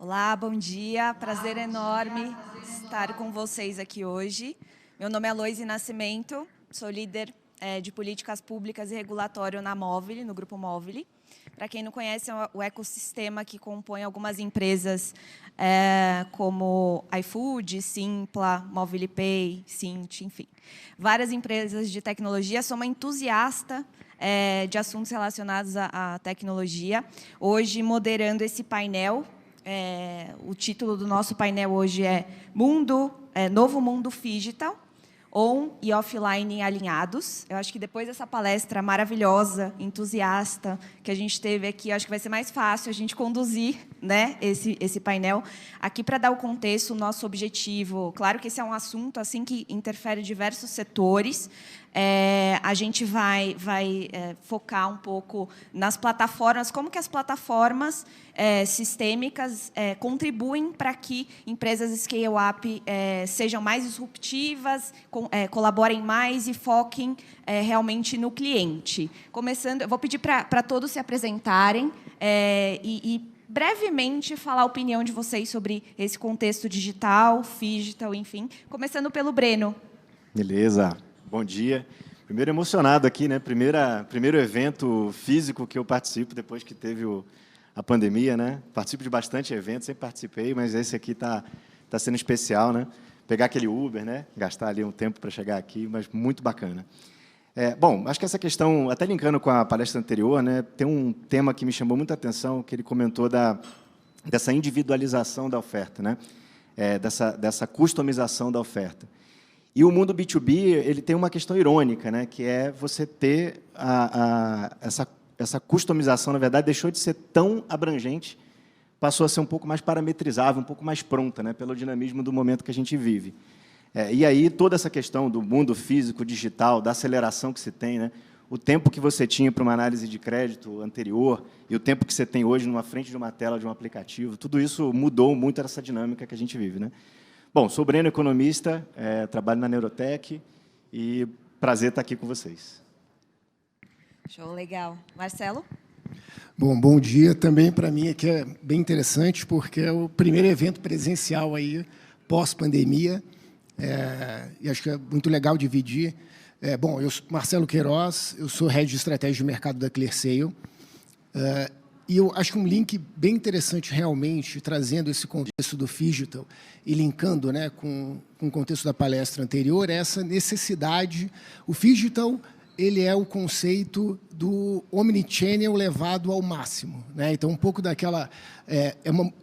Olá, bom dia. Prazer enorme estar com vocês aqui hoje. Meu nome é Aloise Nascimento, sou líder de políticas públicas e regulatório na Movile, no Grupo Movile. Para quem não conhece, é o ecossistema que compõe algumas empresas como iFood, Simpla, Movile Pay, Cint, enfim. Várias empresas de tecnologia. Sou uma entusiasta de assuntos relacionados à tecnologia. Hoje, moderando esse painel. O título do nosso painel hoje é Novo Mundo Phygital, On e Offline Alinhados. Eu acho que depois dessa palestra maravilhosa, entusiasta, que a gente teve aqui, acho que vai ser mais fácil a gente conduzir, né, esse painel. Aqui, para dar o contexto, o nosso objetivo, claro que esse é um assunto assim que interfere em diversos setores. A gente vai focar um pouco nas plataformas, como que as plataformas sistêmicas contribuem para que empresas scale-up sejam mais disruptivas, colaborem mais e foquem realmente no cliente. Começando, eu vou pedir para todos se apresentarem e brevemente falar a opinião de vocês sobre esse contexto digital, phygital, enfim. Começando pelo Breno. Beleza. Bom dia. Primeiro emocionado aqui, né? Primeiro evento físico que eu participo depois que teve a pandemia, né? Participo de bastante eventos, sempre participei, mas esse aqui tá sendo especial, né? Pegar aquele Uber, né? Gastar ali um tempo para chegar aqui, mas muito bacana. Bom, acho que essa questão, até linkando com a palestra anterior, né? Tem um tema que me chamou muita atenção, que ele comentou dessa individualização da oferta, né? Dessa customização da oferta. E o mundo B2B, ele tem uma questão irônica, né, que é você ter essa customização, na verdade, deixou de ser tão abrangente, passou a ser um pouco mais parametrizável, um pouco mais pronta, né, pelo dinamismo do momento que a gente vive. E aí, toda essa questão do mundo físico, digital, da aceleração que se tem, né, o tempo que você tinha para uma análise de crédito anterior e o tempo que você tem hoje numa frente de uma tela de um aplicativo, tudo isso mudou muito essa dinâmica que a gente vive, né? Bom, sou Breno, economista, trabalho na Neurotech e prazer estar aqui com vocês. Show, legal. Marcelo? Bom dia. Também, para mim, aqui é bem interessante, porque é o primeiro evento presencial aí, pós-pandemia, e acho que é muito legal dividir. Bom, eu sou Marcelo Queiroz, eu sou Head de Estratégia de Mercado da ClearSale, e eu acho que um link bem interessante, realmente, trazendo esse contexto do Phygital e linkando, né, com o contexto da palestra anterior, é essa necessidade. O Phygital, ele é o conceito do omnichannel levado ao máximo, né? Então, um pouco daquela...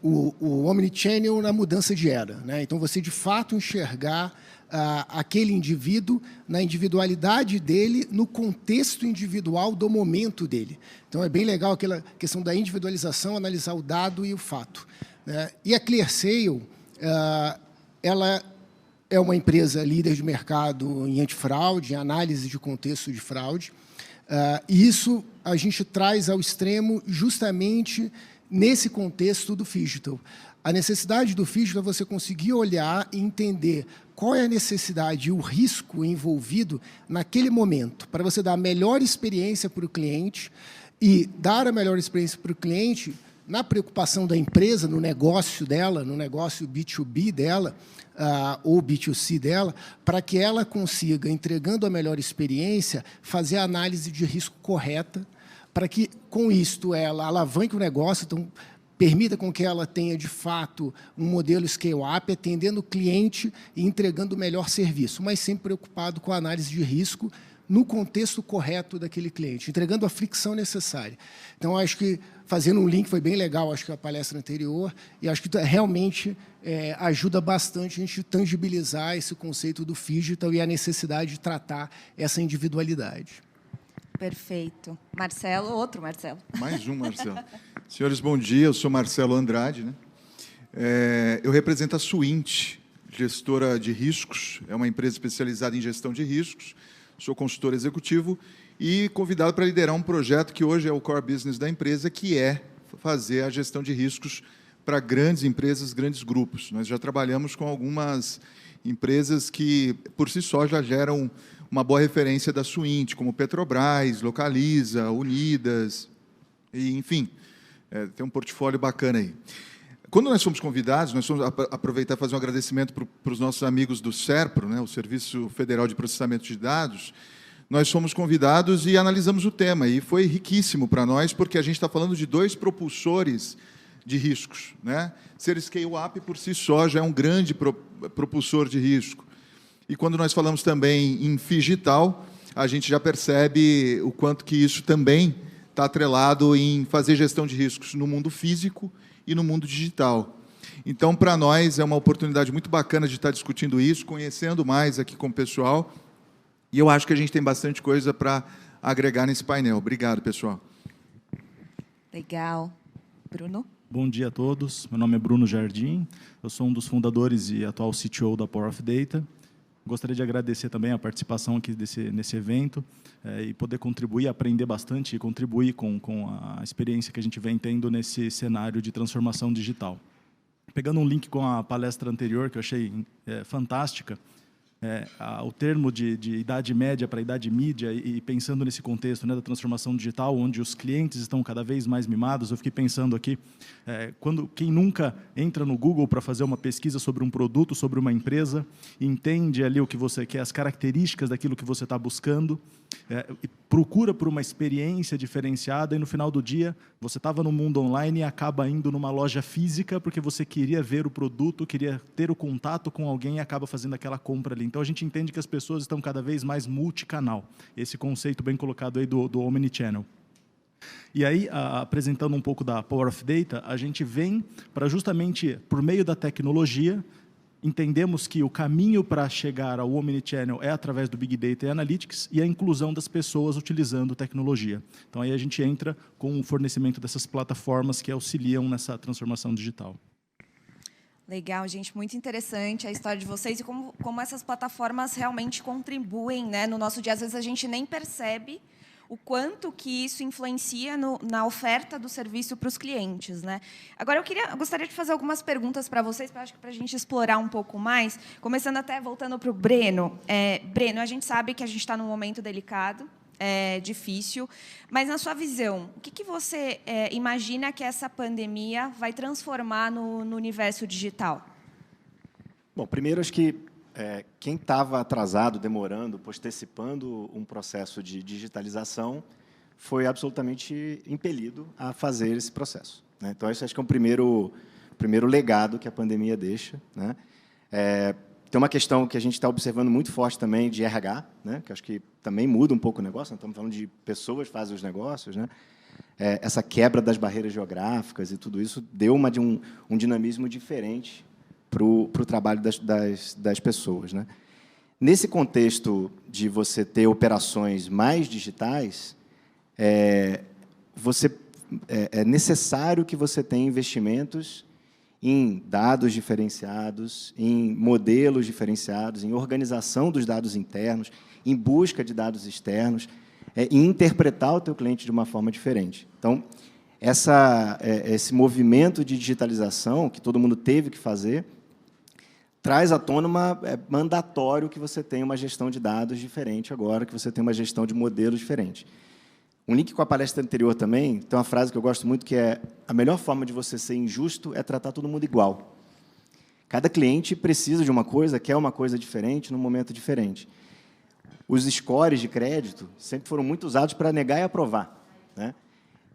o omnichannel na mudança de era, né? Então, você, de fato, enxergar aquele indivíduo na individualidade dele, no contexto individual do momento dele. Então, é bem legal aquela questão da individualização, analisar o dado e o fato, né? E a ClearSale, ela é uma empresa líder de mercado em antifraude, em análise de contexto de fraude, e isso a gente traz ao extremo justamente nesse contexto do Phygital. A necessidade do Phygital é você conseguir olhar e entender qual é a necessidade e o risco envolvido naquele momento, para você dar a melhor experiência para o cliente e dar a melhor experiência para o cliente na preocupação da empresa, no negócio dela, no negócio B2B dela, ou B2C dela, para que ela consiga, entregando a melhor experiência, fazer a análise de risco correta, para que, com isto, ela alavanque o negócio, então, permita com que ela tenha, de fato, um modelo scale-up, atendendo o cliente e entregando o melhor serviço, mas sempre preocupado com a análise de risco no contexto correto daquele cliente, entregando a fricção necessária. Então, acho que, fazendo um link, foi bem legal, acho que a palestra anterior, e acho que realmente ajuda bastante a gente tangibilizar esse conceito do Phygital e a necessidade de tratar essa individualidade. Perfeito. Marcelo, outro Marcelo. Mais um Marcelo. Senhores, bom dia. Eu sou Marcelo Andrade, né? Eu represento a Suint, gestora de riscos. É uma empresa especializada em gestão de riscos. Sou consultor executivo e convidado para liderar um projeto que hoje é o core business da empresa, que é fazer a gestão de riscos para grandes empresas, grandes grupos. Nós já trabalhamos com algumas empresas que, por si só, já geram uma boa referência da Suint, como Petrobras, Localiza, Unidas, e, enfim, tem um portfólio bacana aí. Quando nós fomos convidados, nós fomos aproveitar e fazer um agradecimento para os nossos amigos do SERPRO, né, o Serviço Federal de Processamento de Dados. Nós fomos convidados e analisamos o tema, e foi riquíssimo para nós, porque a gente está falando de 2 propulsores de riscos, né? Ser scale-up por si só já é um grande propulsor de risco. E quando nós falamos também em digital, a gente já percebe o quanto que isso também está atrelado em fazer gestão de riscos no mundo físico e no mundo digital. Então, para nós, é uma oportunidade muito bacana de estar discutindo isso, conhecendo mais aqui com o pessoal, e eu acho que a gente tem bastante coisa para agregar nesse painel. Obrigado, pessoal. Legal. Bruno? Bom dia a todos. Meu nome é Bruno Jardim. Eu sou um dos fundadores e atual CTO da Power of Data. Gostaria de agradecer também a participação aqui nesse evento e poder contribuir, aprender bastante e contribuir com a experiência que a gente vem tendo nesse cenário de transformação digital. Pegando um link com a palestra anterior, que eu achei fantástica, o termo de idade média para idade mídia, e pensando nesse contexto, né, da transformação digital, onde os clientes estão cada vez mais mimados, eu fiquei pensando aqui, quem nunca entra no Google para fazer uma pesquisa sobre um produto, sobre uma empresa, entende ali o que você quer, as características daquilo que você está buscando, e procura por uma experiência diferenciada, e no final do dia você estava no mundo online e acaba indo numa loja física porque você queria ver o produto, queria ter o contato com alguém e acaba fazendo aquela compra ali. Então a gente entende que as pessoas estão cada vez mais multicanal, esse conceito bem colocado aí do Omnichannel. E aí, apresentando um pouco da Power of Data, a gente vem para justamente, por meio da tecnologia, entendemos que o caminho para chegar ao Omnichannel é através do Big Data e Analytics e a inclusão das pessoas utilizando tecnologia. Então, aí a gente entra com o fornecimento dessas plataformas que auxiliam nessa transformação digital. Legal, gente, muito interessante a história de vocês e como essas plataformas realmente contribuem, né, no nosso dia. Às vezes a gente nem percebe o quanto que isso influencia na oferta do serviço para os clientes, né? Agora, eu gostaria de fazer algumas perguntas para vocês, acho que para a gente explorar um pouco mais, começando até voltando para o Breno. Breno, a gente sabe que a gente está num momento delicado, difícil, mas na sua visão, o que você imagina que essa pandemia vai transformar no universo digital? Bom, primeiro, acho que quem estava atrasado, demorando, postecipando um processo de digitalização foi absolutamente impelido a fazer esse processo, né? Então, isso acho que é o primeiro legado que a pandemia deixa, né? Tem uma questão que a gente está observando muito forte também de RH, né? Que acho que também muda um pouco o negócio. Nós estamos falando de pessoas que fazem os negócios, né? Essa quebra das barreiras geográficas e tudo isso deu um dinamismo diferente para o trabalho das pessoas, né? Nesse contexto de você ter operações mais digitais, é necessário que você tenha investimentos em dados diferenciados, em modelos diferenciados, em organização dos dados internos, em busca de dados externos, e interpretar o teu cliente de uma forma diferente. Então, esse movimento de digitalização que todo mundo teve que fazer traz à tona mandatório que você tenha uma gestão de dados diferente agora, que você tenha uma gestão de modelos diferente. Um link com a palestra anterior também, tem uma frase que eu gosto muito, que é: a melhor forma de você ser injusto é tratar todo mundo igual. Cada cliente precisa de uma coisa, quer uma coisa diferente, num momento diferente. Os scores de crédito sempre foram muito usados para negar e aprovar, né?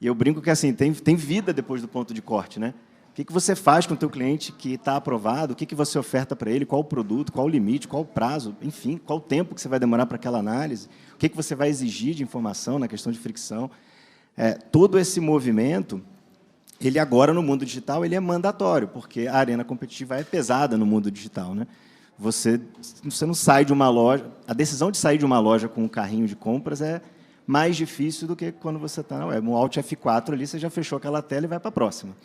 E eu brinco que assim, tem vida depois do ponto de corte, né? O que você faz com o teu cliente que está aprovado, o que você oferta para ele, qual o produto, qual o limite, qual o prazo, enfim, qual o tempo que você vai demorar para aquela análise, o que você vai exigir de informação na questão de fricção. Todo esse movimento, ele agora no mundo digital, ele é mandatório, porque a arena competitiva é pesada no mundo digital, né? Você não sai de uma loja, a decisão de sair de uma loja com um carrinho de compras é mais difícil do que quando você está no Alt F4 ali, você já fechou aquela tela e vai para a próxima.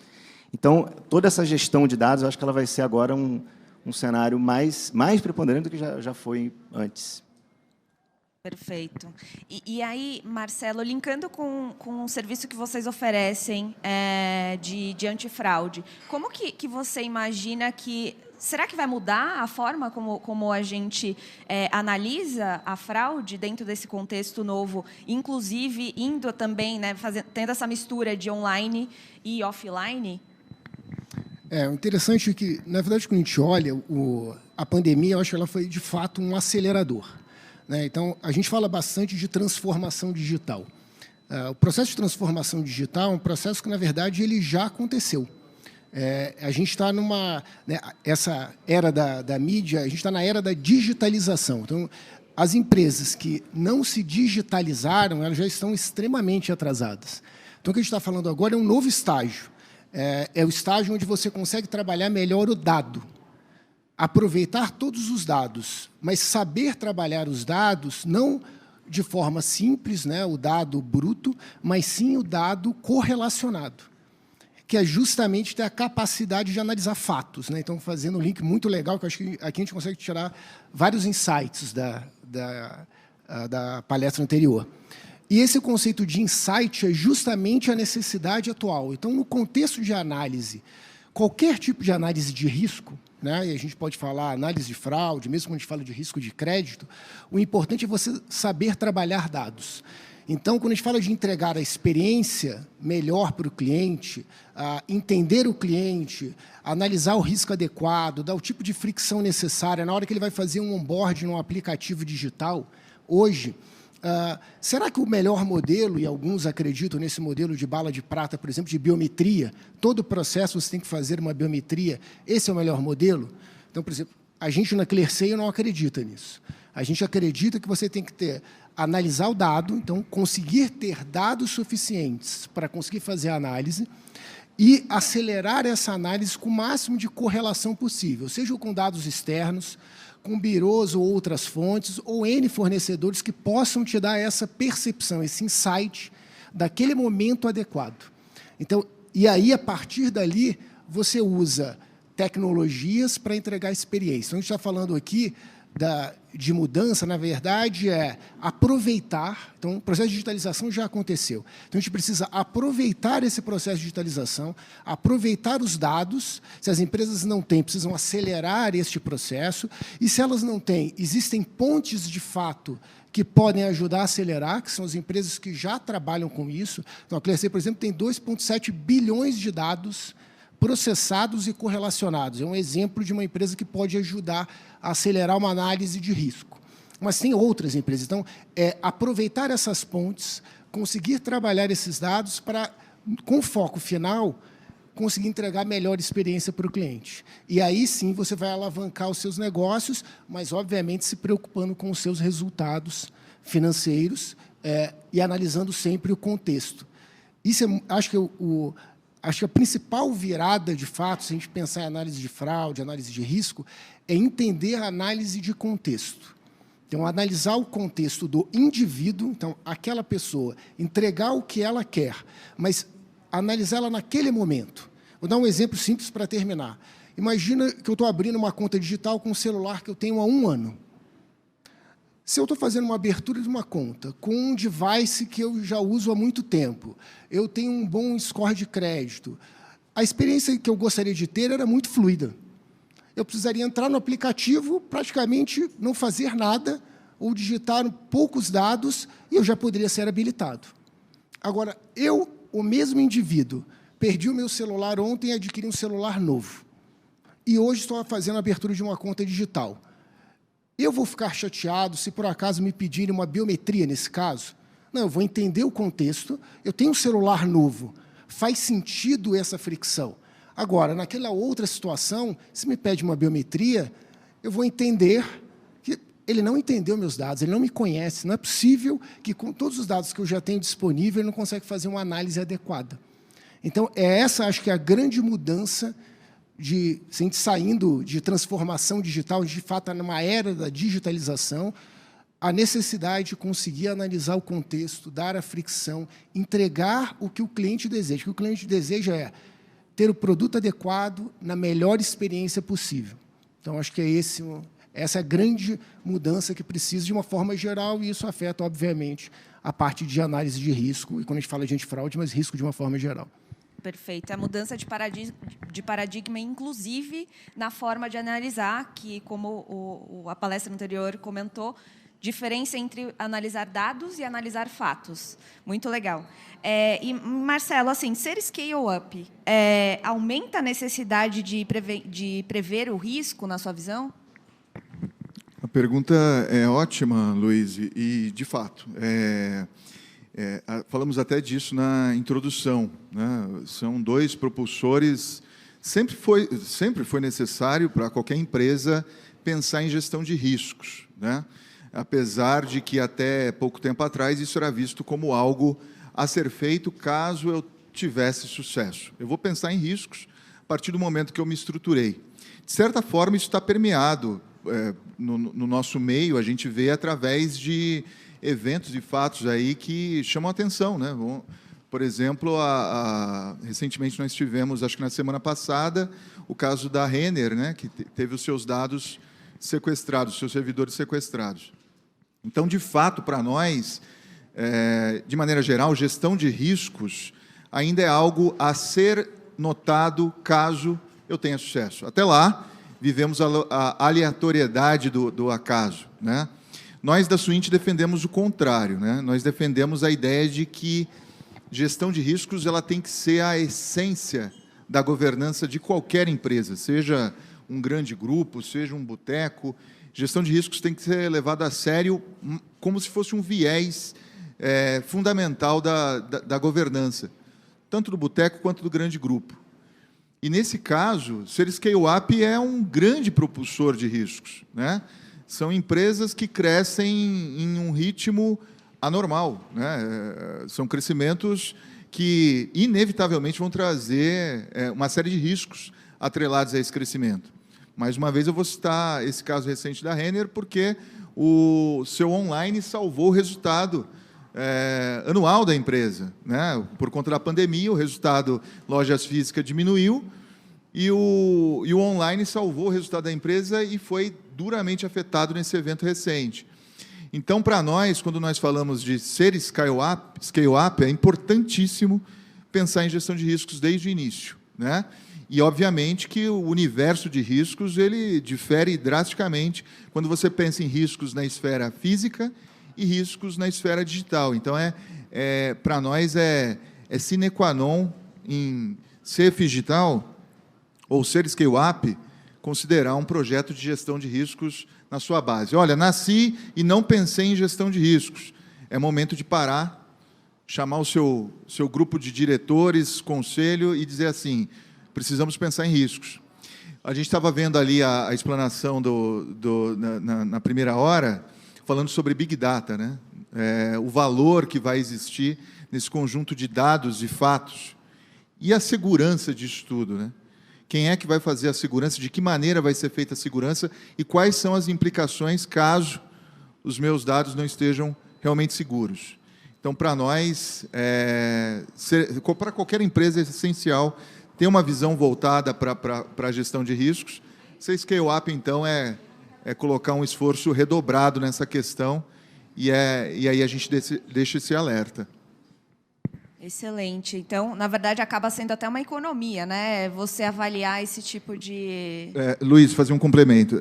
Então, toda essa gestão de dados, eu acho que ela vai ser agora um cenário mais preponderante do que já foi antes. Perfeito. E aí, Marcelo, linkando com o serviço que vocês oferecem de antifraude, como que você imagina que... Será que vai mudar a forma como a gente analisa a fraude dentro desse contexto novo, inclusive indo também, né, tendo essa mistura de online e offline? O interessante é que, na verdade, quando a gente olha a pandemia, eu acho que ela foi, de fato, um acelerador, né? Então, a gente fala bastante de transformação digital. O processo de transformação digital é um processo que, na verdade, ele já aconteceu. A gente está numa... né, essa era da mídia, a gente está na era da digitalização. Então, as empresas que não se digitalizaram, elas já estão extremamente atrasadas. Então, o que a gente está falando agora é um novo estágio. É o estágio onde você consegue trabalhar melhor o dado, aproveitar todos os dados, mas saber trabalhar os dados não de forma simples, né, o dado bruto, mas sim o dado correlacionado, que é justamente ter a capacidade de analisar fatos, né? Então, fazendo um link muito legal, que eu acho que aqui a gente consegue tirar vários insights da palestra anterior. E esse conceito de insight é justamente a necessidade atual. Então, no contexto de análise, qualquer tipo de análise de risco, né, e a gente pode falar análise de fraude, mesmo quando a gente fala de risco de crédito, o importante é você saber trabalhar dados. Então, quando a gente fala de entregar a experiência melhor para o cliente, entender o cliente, analisar o risco adequado, dar o tipo de fricção necessária na hora que ele vai fazer um onboard num aplicativo digital, hoje, será que o melhor modelo, e alguns acreditam nesse modelo de bala de prata, por exemplo, de biometria, todo o processo você tem que fazer uma biometria, esse é o melhor modelo? Então, por exemplo, a gente na Clearseio não acredita nisso. A gente acredita que você tem que analisar o dado, então conseguir ter dados suficientes para conseguir fazer a análise e acelerar essa análise com o máximo de correlação possível, seja com dados externos, com birôs ou outras fontes, ou N fornecedores que possam te dar essa percepção, esse insight daquele momento adequado. Então, e aí, a partir dali, você usa tecnologias para entregar experiência. Então, a gente está falando aqui de mudança, na verdade, é aproveitar. Então, o processo de digitalização já aconteceu. Então, a gente precisa aproveitar esse processo de digitalização, aproveitar os dados. Se as empresas não têm, precisam acelerar este processo. E, se elas não têm, existem pontes, de fato, que podem ajudar a acelerar, que são as empresas que já trabalham com isso. Então, a Clearseio, por exemplo, tem 2,7 bilhões de dados processados e correlacionados. É um exemplo de uma empresa que pode ajudar a acelerar uma análise de risco. Mas tem outras empresas. Então, aproveitar essas pontes, conseguir trabalhar esses dados para, com foco final, conseguir entregar a melhor experiência para o cliente. E aí, sim, você vai alavancar os seus negócios, mas, obviamente, se preocupando com os seus resultados financeiros e analisando sempre o contexto. Isso acho que a principal virada, de fato, se a gente pensar em análise de fraude, análise de risco, é entender a análise de contexto. Então, analisar o contexto do indivíduo, então, aquela pessoa, entregar o que ela quer, mas analisá-la naquele momento. Vou dar um exemplo simples para terminar. Imagina que eu estou abrindo uma conta digital com um celular que eu tenho há 1 ano. Se eu estou fazendo uma abertura de uma conta com um device que eu já uso há muito tempo, eu tenho um bom score de crédito, a experiência que eu gostaria de ter era muito fluida. Eu precisaria entrar no aplicativo, praticamente não fazer nada, ou digitar poucos dados, e eu já poderia ser habilitado. Agora, o mesmo indivíduo, perdi o meu celular ontem e adquiri um celular novo. E hoje estou fazendo a abertura de uma conta digital. Eu vou ficar chateado se, por acaso, me pedirem uma biometria nesse caso? Não, eu vou entender o contexto. Eu tenho um celular novo. Faz sentido essa fricção. Agora, naquela outra situação, se me pede uma biometria, eu vou entender que ele não entendeu meus dados, ele não me conhece. Não é possível que, com todos os dados que eu já tenho disponível, ele não consegue fazer uma análise adequada. Então, essa, acho que é a grande mudança se a gente saindo de transformação digital, de fato, numa era da digitalização, a necessidade de conseguir analisar o contexto, dar a fricção, entregar o que o cliente deseja. O que o cliente deseja é ter o produto adequado na melhor experiência possível. Então, acho que essa é a grande mudança que precisa de uma forma geral, e isso afeta, obviamente, a parte de análise de risco, e quando a gente fala de antifraude, mas risco de uma forma geral. Perfeito. A mudança de paradigma, inclusive, na forma de analisar, que, como a palestra anterior comentou, diferença entre analisar dados e analisar fatos. Muito legal. E, Marcelo, assim, ser scale-up aumenta a necessidade de prever o risco, na sua visão? A pergunta é ótima, Luiz, e de fato, falamos até disso na introdução, né? São dois propulsores. Sempre foi necessário para qualquer empresa pensar em gestão de riscos, né? Apesar de que até pouco tempo atrás isso era visto como algo a ser feito caso eu tivesse sucesso. Eu vou pensar em riscos a partir do momento que eu me estruturei. De certa forma, isso está permeado no nosso meio, a gente vê através de eventos e fatos aí que chamam a atenção, né? Por exemplo, recentemente nós tivemos, acho que na semana passada, o caso da Renner, né, que teve os seus dados sequestrados, seus servidores sequestrados. Então, de fato, para nós, de maneira geral, gestão de riscos ainda é algo a ser notado caso eu tenha sucesso. Até lá, vivemos a aleatoriedade do acaso, né? Nós, da Suinte, defendemos o contrário, né? Nós defendemos a ideia de que gestão de riscos ela tem que ser a essência da governança de qualquer empresa, seja um grande grupo, seja um boteco. Gestão de riscos tem que ser levada a sério como se fosse um viés fundamental da governança, tanto do boteco quanto do grande grupo. E, nesse caso, ser scale-up é um grande propulsor de riscos, né? São empresas que crescem em um ritmo anormal, né? São crescimentos que, inevitavelmente, vão trazer uma série de riscos atrelados a esse crescimento. Mais uma vez, eu vou citar esse caso recente da Renner, porque o seu online salvou o resultado anual da empresa, né? Por conta da pandemia, o resultado lojas físicas diminuiu e o online salvou o resultado da empresa e foi duramente afetado nesse evento recente. Então, para nós, quando nós falamos de ser scale-up, é importantíssimo pensar em gestão de riscos desde o início, né? E, obviamente, que o universo de riscos ele difere drasticamente quando você pensa em riscos na esfera física e riscos na esfera digital. Então, para nós, sine qua non em ser digital ou ser scale-up, considerar um projeto de gestão de riscos na sua base. Olha, nasci e não pensei em gestão de riscos. É momento de parar, chamar o seu grupo de diretores, conselho e dizer assim, precisamos pensar em riscos. A gente estava vendo ali a explanação na primeira hora, falando sobre Big Data, né? O valor que vai existir nesse conjunto de dados e fatos. E a segurança disso tudo, né? Quem é que vai fazer a segurança, de que maneira vai ser feita a segurança e quais são as implicações caso os meus dados não estejam realmente seguros. Então, para nós, para qualquer empresa é essencial ter uma visão voltada para a gestão de riscos. Ser scale-up, então, é colocar um esforço redobrado nessa questão e aí a gente deixa esse alerta. Excelente. Então, na verdade, acaba sendo até uma economia, né? Você avaliar esse tipo de... Luiz, fazer um complemento.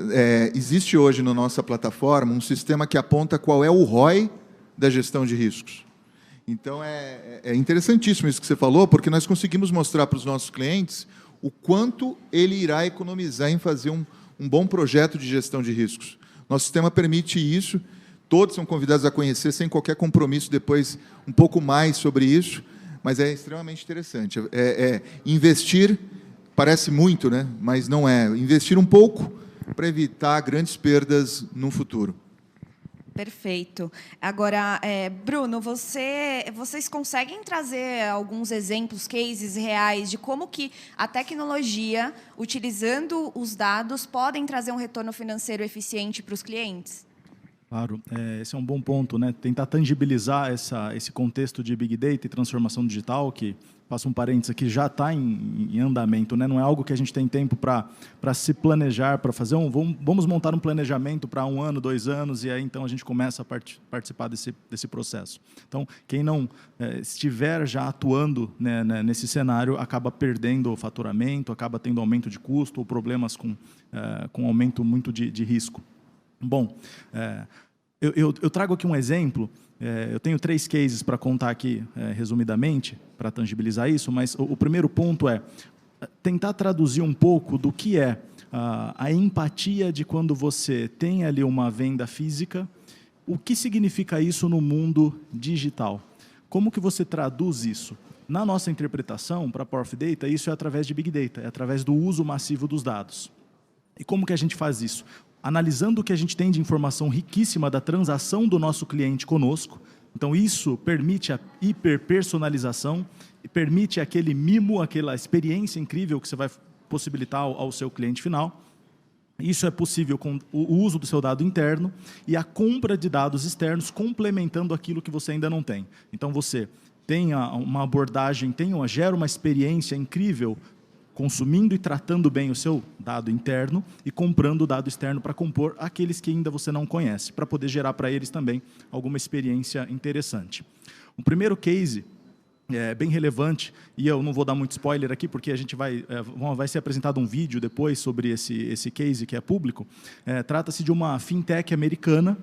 Existe hoje na nossa plataforma um sistema que aponta qual é o ROI da gestão de riscos. Então, é interessantíssimo isso que você falou, porque nós conseguimos mostrar para os nossos clientes o quanto ele irá economizar em fazer um bom projeto de gestão de riscos. Nosso sistema permite isso. Todos são convidados a conhecer, sem qualquer compromisso, depois um pouco mais sobre isso, mas é extremamente interessante. Investir, parece muito, né? Mas não é. Investir um pouco para evitar grandes perdas no futuro. Perfeito. Agora, Bruno, vocês conseguem trazer alguns exemplos, cases reais de como que a tecnologia, utilizando os dados, podem trazer um retorno financeiro eficiente para os clientes? Claro, esse é um bom ponto, né? Tentar tangibilizar esse contexto de Big Data e transformação digital, que, passo um parênteses aqui, já está em andamento, né? Não é algo que a gente tem tempo para se planejar, para fazer vamos montar um planejamento para 1 ano, 2 anos, e aí então a gente começa a participar desse processo. Então, quem não estiver já atuando, né, nesse cenário, acaba perdendo o faturamento, acaba tendo aumento de custo ou problemas com aumento muito de risco. Bom, eu trago aqui um exemplo. Eu tenho 3 cases para contar aqui, resumidamente, para tangibilizar isso, mas o primeiro ponto é tentar traduzir um pouco do que é a empatia de quando você tem ali uma venda física, o que significa isso no mundo digital. Como que você traduz isso? Na nossa interpretação, para Power of Data, isso é através de Big Data, é através do uso massivo dos dados. E como que a gente faz isso? Analisando o que a gente tem de informação riquíssima da transação do nosso cliente conosco. Então, isso permite a hiperpersonalização, permite aquele mimo, aquela experiência incrível que você vai possibilitar ao seu cliente final. Isso é possível com o uso do seu dado interno e a compra de dados externos, complementando aquilo que você ainda não tem. Então, você tem uma abordagem, gera uma experiência incrível consumindo e tratando bem o seu dado interno e comprando o dado externo para compor aqueles que ainda você não conhece, para poder gerar para eles também alguma experiência interessante. O primeiro case é bem relevante, e eu não vou dar muito spoiler aqui, porque a gente vai ser apresentado um vídeo depois sobre esse case que é público. Trata-se de uma fintech americana,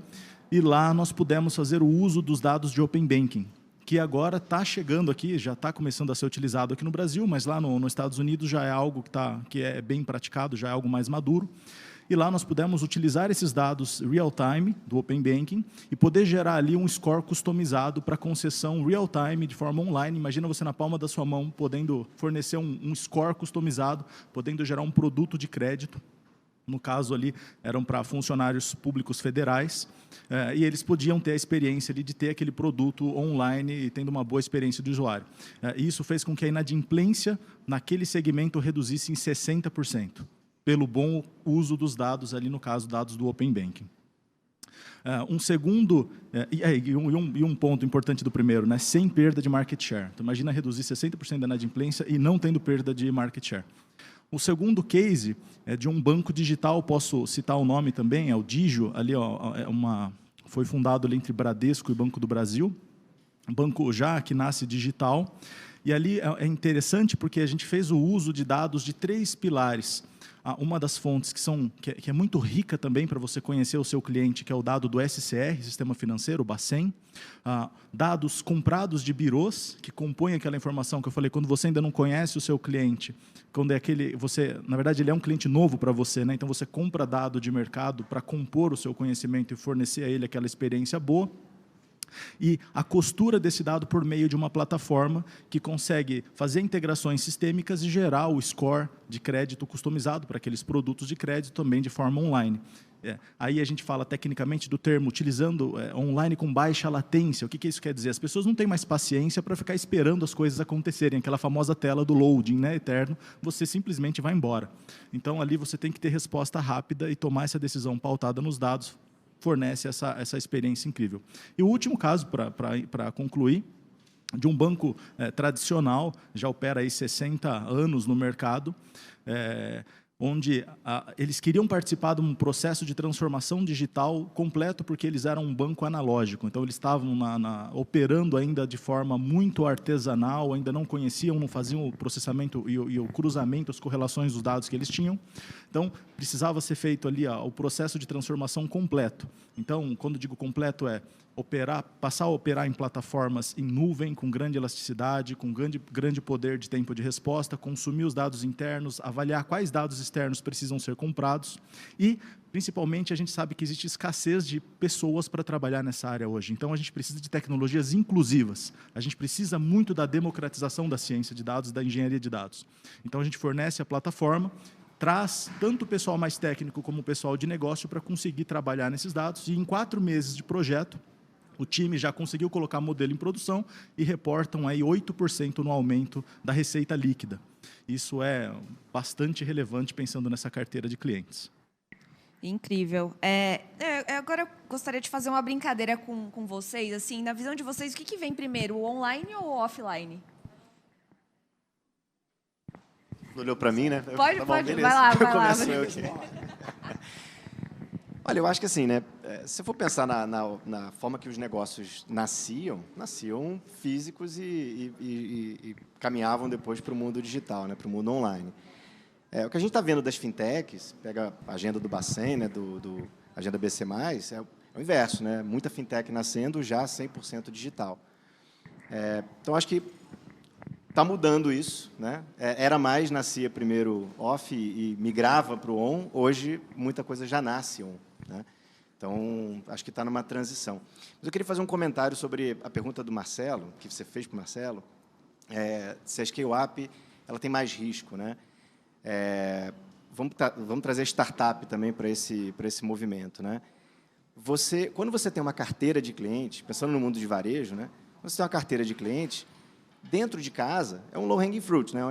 e lá nós pudemos fazer o uso dos dados de Open Banking, que agora está chegando aqui, já está começando a ser utilizado aqui no Brasil, mas lá nos Estados Unidos já é algo que é bem praticado, já é algo mais maduro. E lá nós pudemos utilizar esses dados real-time do Open Banking e poder gerar ali um score customizado para concessão real-time de forma online. Imagina você na palma da sua mão, podendo fornecer um score customizado, podendo gerar um produto de crédito. No caso ali, eram para funcionários públicos federais, e eles podiam ter a experiência ali de ter aquele produto online e tendo uma boa experiência do usuário. Isso fez com que a inadimplência naquele segmento reduzisse em 60%, pelo bom uso dos dados, ali no caso, dados do Open Banking. Um segundo, e um ponto importante do primeiro, né, sem perda de market share. Então, imagina reduzir 60% da inadimplência e não tendo perda de market share. O segundo case é de um banco digital, posso citar o nome também, é o Digio, ali, foi fundado ali entre Bradesco e Banco do Brasil, um banco já que nasce digital, e ali é interessante porque a gente fez o uso de dados de 3 pilares. Uma das fontes que é muito rica também para você conhecer o seu cliente, que é o dado do SCR, Sistema Financeiro, o Bacen. Dados comprados de birôs, que compõem aquela informação que eu falei, quando você ainda não conhece o seu cliente, quando é na verdade, ele é um cliente novo para você, né? Então você compra dado de mercado para compor o seu conhecimento e fornecer a ele aquela experiência boa. E a costura desse dado por meio de uma plataforma que consegue fazer integrações sistêmicas e gerar o score de crédito customizado para aqueles produtos de crédito também de forma online. Aí a gente fala tecnicamente do termo utilizando online com baixa latência. O que isso quer dizer? As pessoas não têm mais paciência para ficar esperando as coisas acontecerem, aquela famosa tela do loading, né, eterno, você simplesmente vai embora. Então ali você tem que ter resposta rápida e tomar essa decisão pautada nos dados, fornece essa experiência incrível. E o último caso, para concluir, de um banco tradicional, já opera aí 60 anos no mercado, onde eles queriam participar de um processo de transformação digital completo, porque eles eram um banco analógico. Então, eles estavam operando ainda de forma muito artesanal, ainda não conheciam, não faziam o processamento e o cruzamento, as correlações dos dados que eles tinham. Então, precisava ser feito ali o processo de transformação completo. Então, quando digo completo, passar a operar em plataformas em nuvem, com grande elasticidade, com grande poder de tempo de resposta, consumir os dados internos, avaliar quais dados externos precisam ser comprados e, principalmente, a gente sabe que existe escassez de pessoas para trabalhar nessa área hoje. Então, a gente precisa de tecnologias inclusivas. A gente precisa muito da democratização da ciência de dados, da engenharia de dados. Então, a gente fornece a plataforma, traz tanto o pessoal mais técnico como o pessoal de negócio para conseguir trabalhar nesses dados e, em 4 meses de projeto, o time já conseguiu colocar modelo em produção e reportam aí 8% no aumento da receita líquida. Isso é bastante relevante pensando nessa carteira de clientes. Incrível. Agora eu gostaria de fazer uma brincadeira com vocês. Assim, na visão de vocês, o que vem primeiro, o online ou o offline? Olhou para mim, né? Pode, beleza. vai lá. Olha, eu acho que assim, né? Se for pensar na forma que os negócios nasciam físicos e caminhavam depois para o mundo digital, né? Para o mundo online. O que a gente está vendo das fintechs, pega a agenda do Bacen, né? Do Agenda BC+, É o inverso, né? Muita fintech nascendo já 100% digital. Então, acho que está mudando isso, né? Era mais, nascia primeiro off e migrava para o on, hoje muita coisa já nasce on, né? Então, acho que está numa transição. Mas eu queria fazer um comentário sobre a pergunta do Marcelo, que você fez para o Marcelo, se a scale-up ela tem mais risco, né? Vamos trazer startup também para esse movimento, né? Quando você tem uma carteira de clientes, pensando no mundo de varejo, né? Quando você tem uma carteira de clientes, dentro de casa, é um low-hanging fruit, né?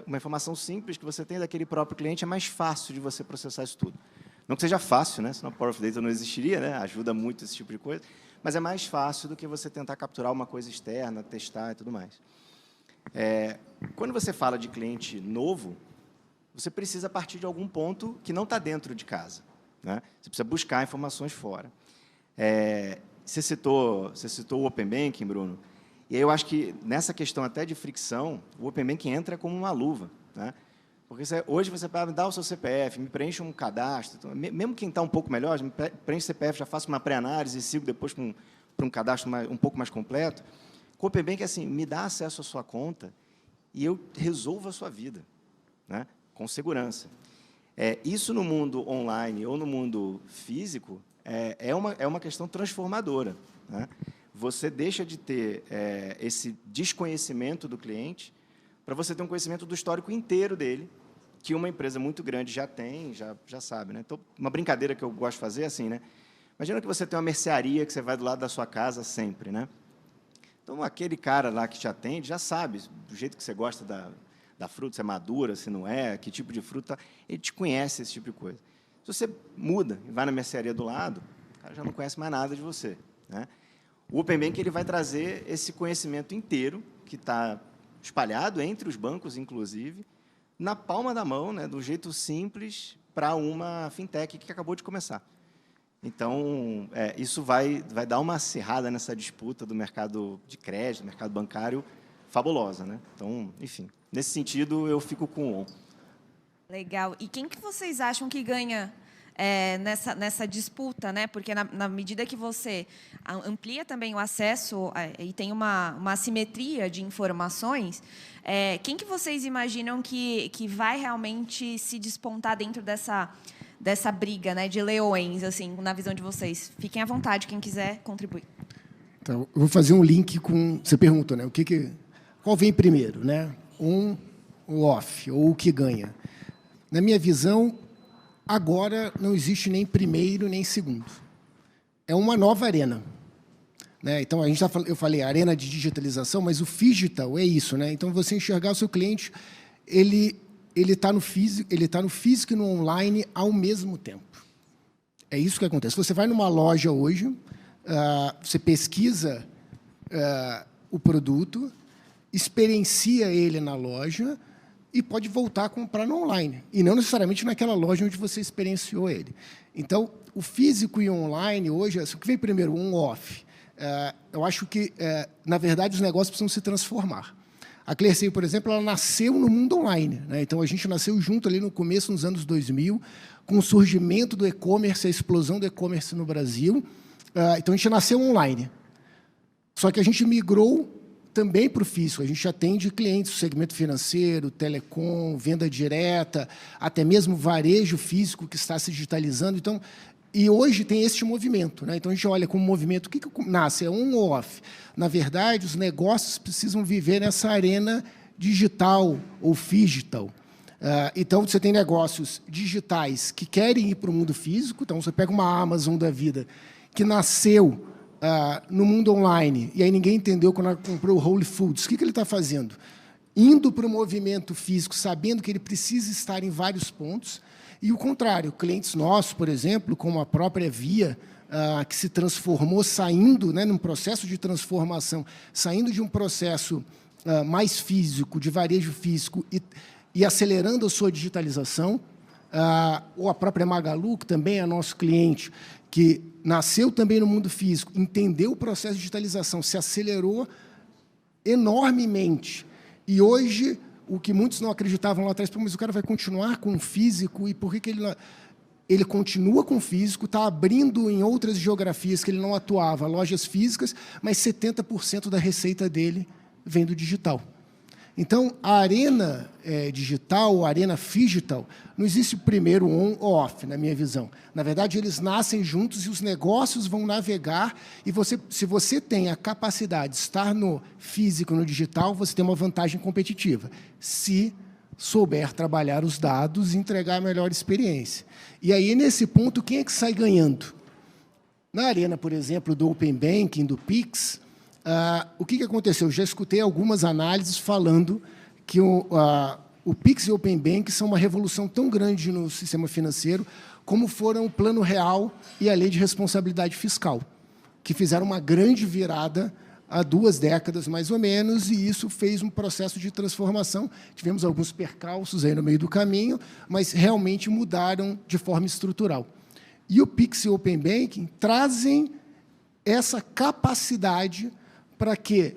Uma informação simples que você tem daquele próprio cliente, é mais fácil de você processar isso tudo. Não que seja fácil, né? Senão a Power of Data não existiria, né? Ajuda muito esse tipo de coisa, mas é mais fácil do que você tentar capturar uma coisa externa, testar e tudo mais. Quando você fala de cliente novo, você precisa partir de algum ponto que não está dentro de casa, né? Você precisa buscar informações fora. Você citou o Open Banking, Bruno, e aí eu acho que, nessa questão até de fricção, o Open Banking entra como uma luva, né? Porque hoje você vai me dar o seu CPF, me preenche um cadastro, então, mesmo quem está um pouco melhor, me preenche o CPF, já faço uma pré-análise e sigo depois para um cadastro um pouco mais completo. Com o Open Banking, assim, me dá acesso à sua conta e eu resolvo a sua vida, né? Com segurança. Isso no mundo online ou no mundo físico é uma questão transformadora, né? Você deixa de ter esse desconhecimento do cliente para você ter um conhecimento do histórico inteiro dele, que uma empresa muito grande já tem, já sabe, né? Então, uma brincadeira que eu gosto de fazer é assim, né? Imagina que você tem uma mercearia que você vai do lado da sua casa sempre, né? Então, aquele cara lá que te atende já sabe do jeito que você gosta da fruta, se é madura, se não é, que tipo de fruta, ele te conhece, esse tipo de coisa. Se você muda e vai na mercearia do lado, o cara já não conhece mais nada de você, né? O Open Banking ele vai trazer esse conhecimento inteiro, que está espalhado entre os bancos, inclusive, na palma da mão, né, do jeito simples, para uma fintech que acabou de começar. Então, isso vai dar uma acirrada nessa disputa do mercado de crédito, do mercado bancário, fabulosa, né? Então, enfim, nesse sentido, eu fico com o on. Legal. E quem que vocês acham que ganha nessa disputa, né? Porque na medida que você amplia também o acesso e tem uma assimetria de informações, quem que vocês imaginam que vai realmente se despontar dentro dessa briga, né, de leões, assim, na visão de vocês? Fiquem à vontade, quem quiser contribuir. Então, eu vou fazer um link com... Você perguntou, né? Qual vem primeiro, né? On ou off, ou o que ganha? Na minha visão, agora não existe nem primeiro nem segundo. É uma nova arena, né? Então, eu falei arena de digitalização, mas o phygital é isso, né? Então, você enxergar o seu cliente, ele está no físico e no online ao mesmo tempo. É isso que acontece. Você vai numa loja hoje, você pesquisa o produto, experiencia ele na loja e pode voltar a comprar no online, e não necessariamente naquela loja onde você experienciou ele. Então, o físico e o online, hoje, o que vem primeiro, on-off? Eu acho que, na verdade, os negócios precisam se transformar. A Clearseio, por exemplo, ela nasceu no mundo online, né? Então, a gente nasceu junto ali no começo, nos anos 2000, com o surgimento do e-commerce, a explosão do e-commerce no Brasil. Então, a gente nasceu online. Só que a gente migrou também para o físico. A gente atende clientes do segmento financeiro, telecom, venda direta, até mesmo varejo físico que está se digitalizando. Então, e hoje tem este movimento, né? Então, a gente olha como movimento, o que nasce? É on ou off? Na verdade, os negócios precisam viver nessa arena digital ou phygital. Então, você tem negócios digitais que querem ir para o mundo físico. Então, você pega uma Amazon da vida que nasceu no mundo online, e aí ninguém entendeu quando ela comprou o Whole Foods. O que ele está fazendo? Indo para o movimento físico, sabendo que ele precisa estar em vários pontos, e o contrário, clientes nossos, por exemplo, como a própria Via, que se transformou, saindo, né, num processo de transformação, saindo de um processo mais físico, de varejo físico, e acelerando a sua digitalização, ou a própria Magalu, que também é nosso cliente, que nasceu também no mundo físico, entendeu o processo de digitalização, se acelerou enormemente. E hoje, o que muitos não acreditavam lá atrás, mas o cara vai continuar com o físico, e por que ele... ele continua com o físico, está abrindo em outras geografias que ele não atuava, lojas físicas, mas 70% da receita dele vem do digital. Então, a arena digital, a arena phygital, não existe primeiro on ou off, na minha visão. Na verdade, eles nascem juntos e os negócios vão navegar, e se você tem a capacidade de estar no físico, no digital, você tem uma vantagem competitiva, se souber trabalhar os dados e entregar a melhor experiência. E aí, nesse ponto, quem é que sai ganhando? Na arena, por exemplo, do Open Banking, do Pix, o que aconteceu? Eu já escutei algumas análises falando que o Pix e o Open Banking são uma revolução tão grande no sistema financeiro como foram o Plano Real e a Lei de Responsabilidade Fiscal, que fizeram uma grande virada há 2 décadas, mais ou menos, e isso fez um processo de transformação. Tivemos alguns percalços aí no meio do caminho, mas realmente mudaram de forma estrutural. E o Pix e o Open Banking trazem essa capacidade para que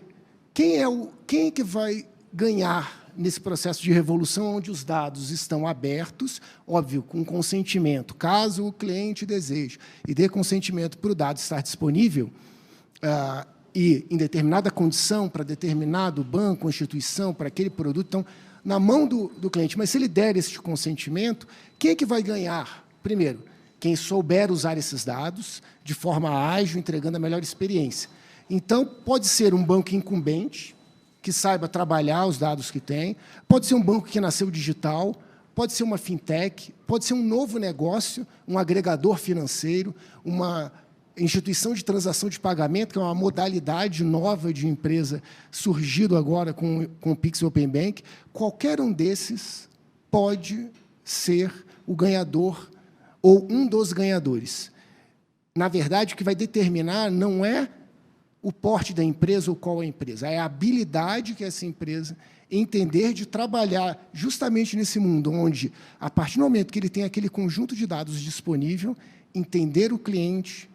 quem é que vai ganhar nesse processo de revolução onde os dados estão abertos, óbvio, com consentimento, caso o cliente deseje e dê consentimento para o dado estar disponível, e em determinada condição para determinado banco ou instituição, para aquele produto, então, na mão do cliente. Mas se ele der esse consentimento, quem é que vai ganhar? Primeiro, quem souber usar esses dados de forma ágil, entregando a melhor experiência. Então, pode ser um banco incumbente, que saiba trabalhar os dados que tem, pode ser um banco que nasceu digital, pode ser uma fintech, pode ser um novo negócio, um agregador financeiro, uma instituição de transação de pagamento, que é uma modalidade nova de empresa surgido agora com o Pix e o Open Bank. Qualquer um desses pode ser o ganhador ou um dos ganhadores. Na verdade, o que vai determinar não é o porte da empresa ou qual é a empresa, é a habilidade que essa empresa entender de trabalhar justamente nesse mundo, onde, a partir do momento que ele tem aquele conjunto de dados disponível, entender o cliente,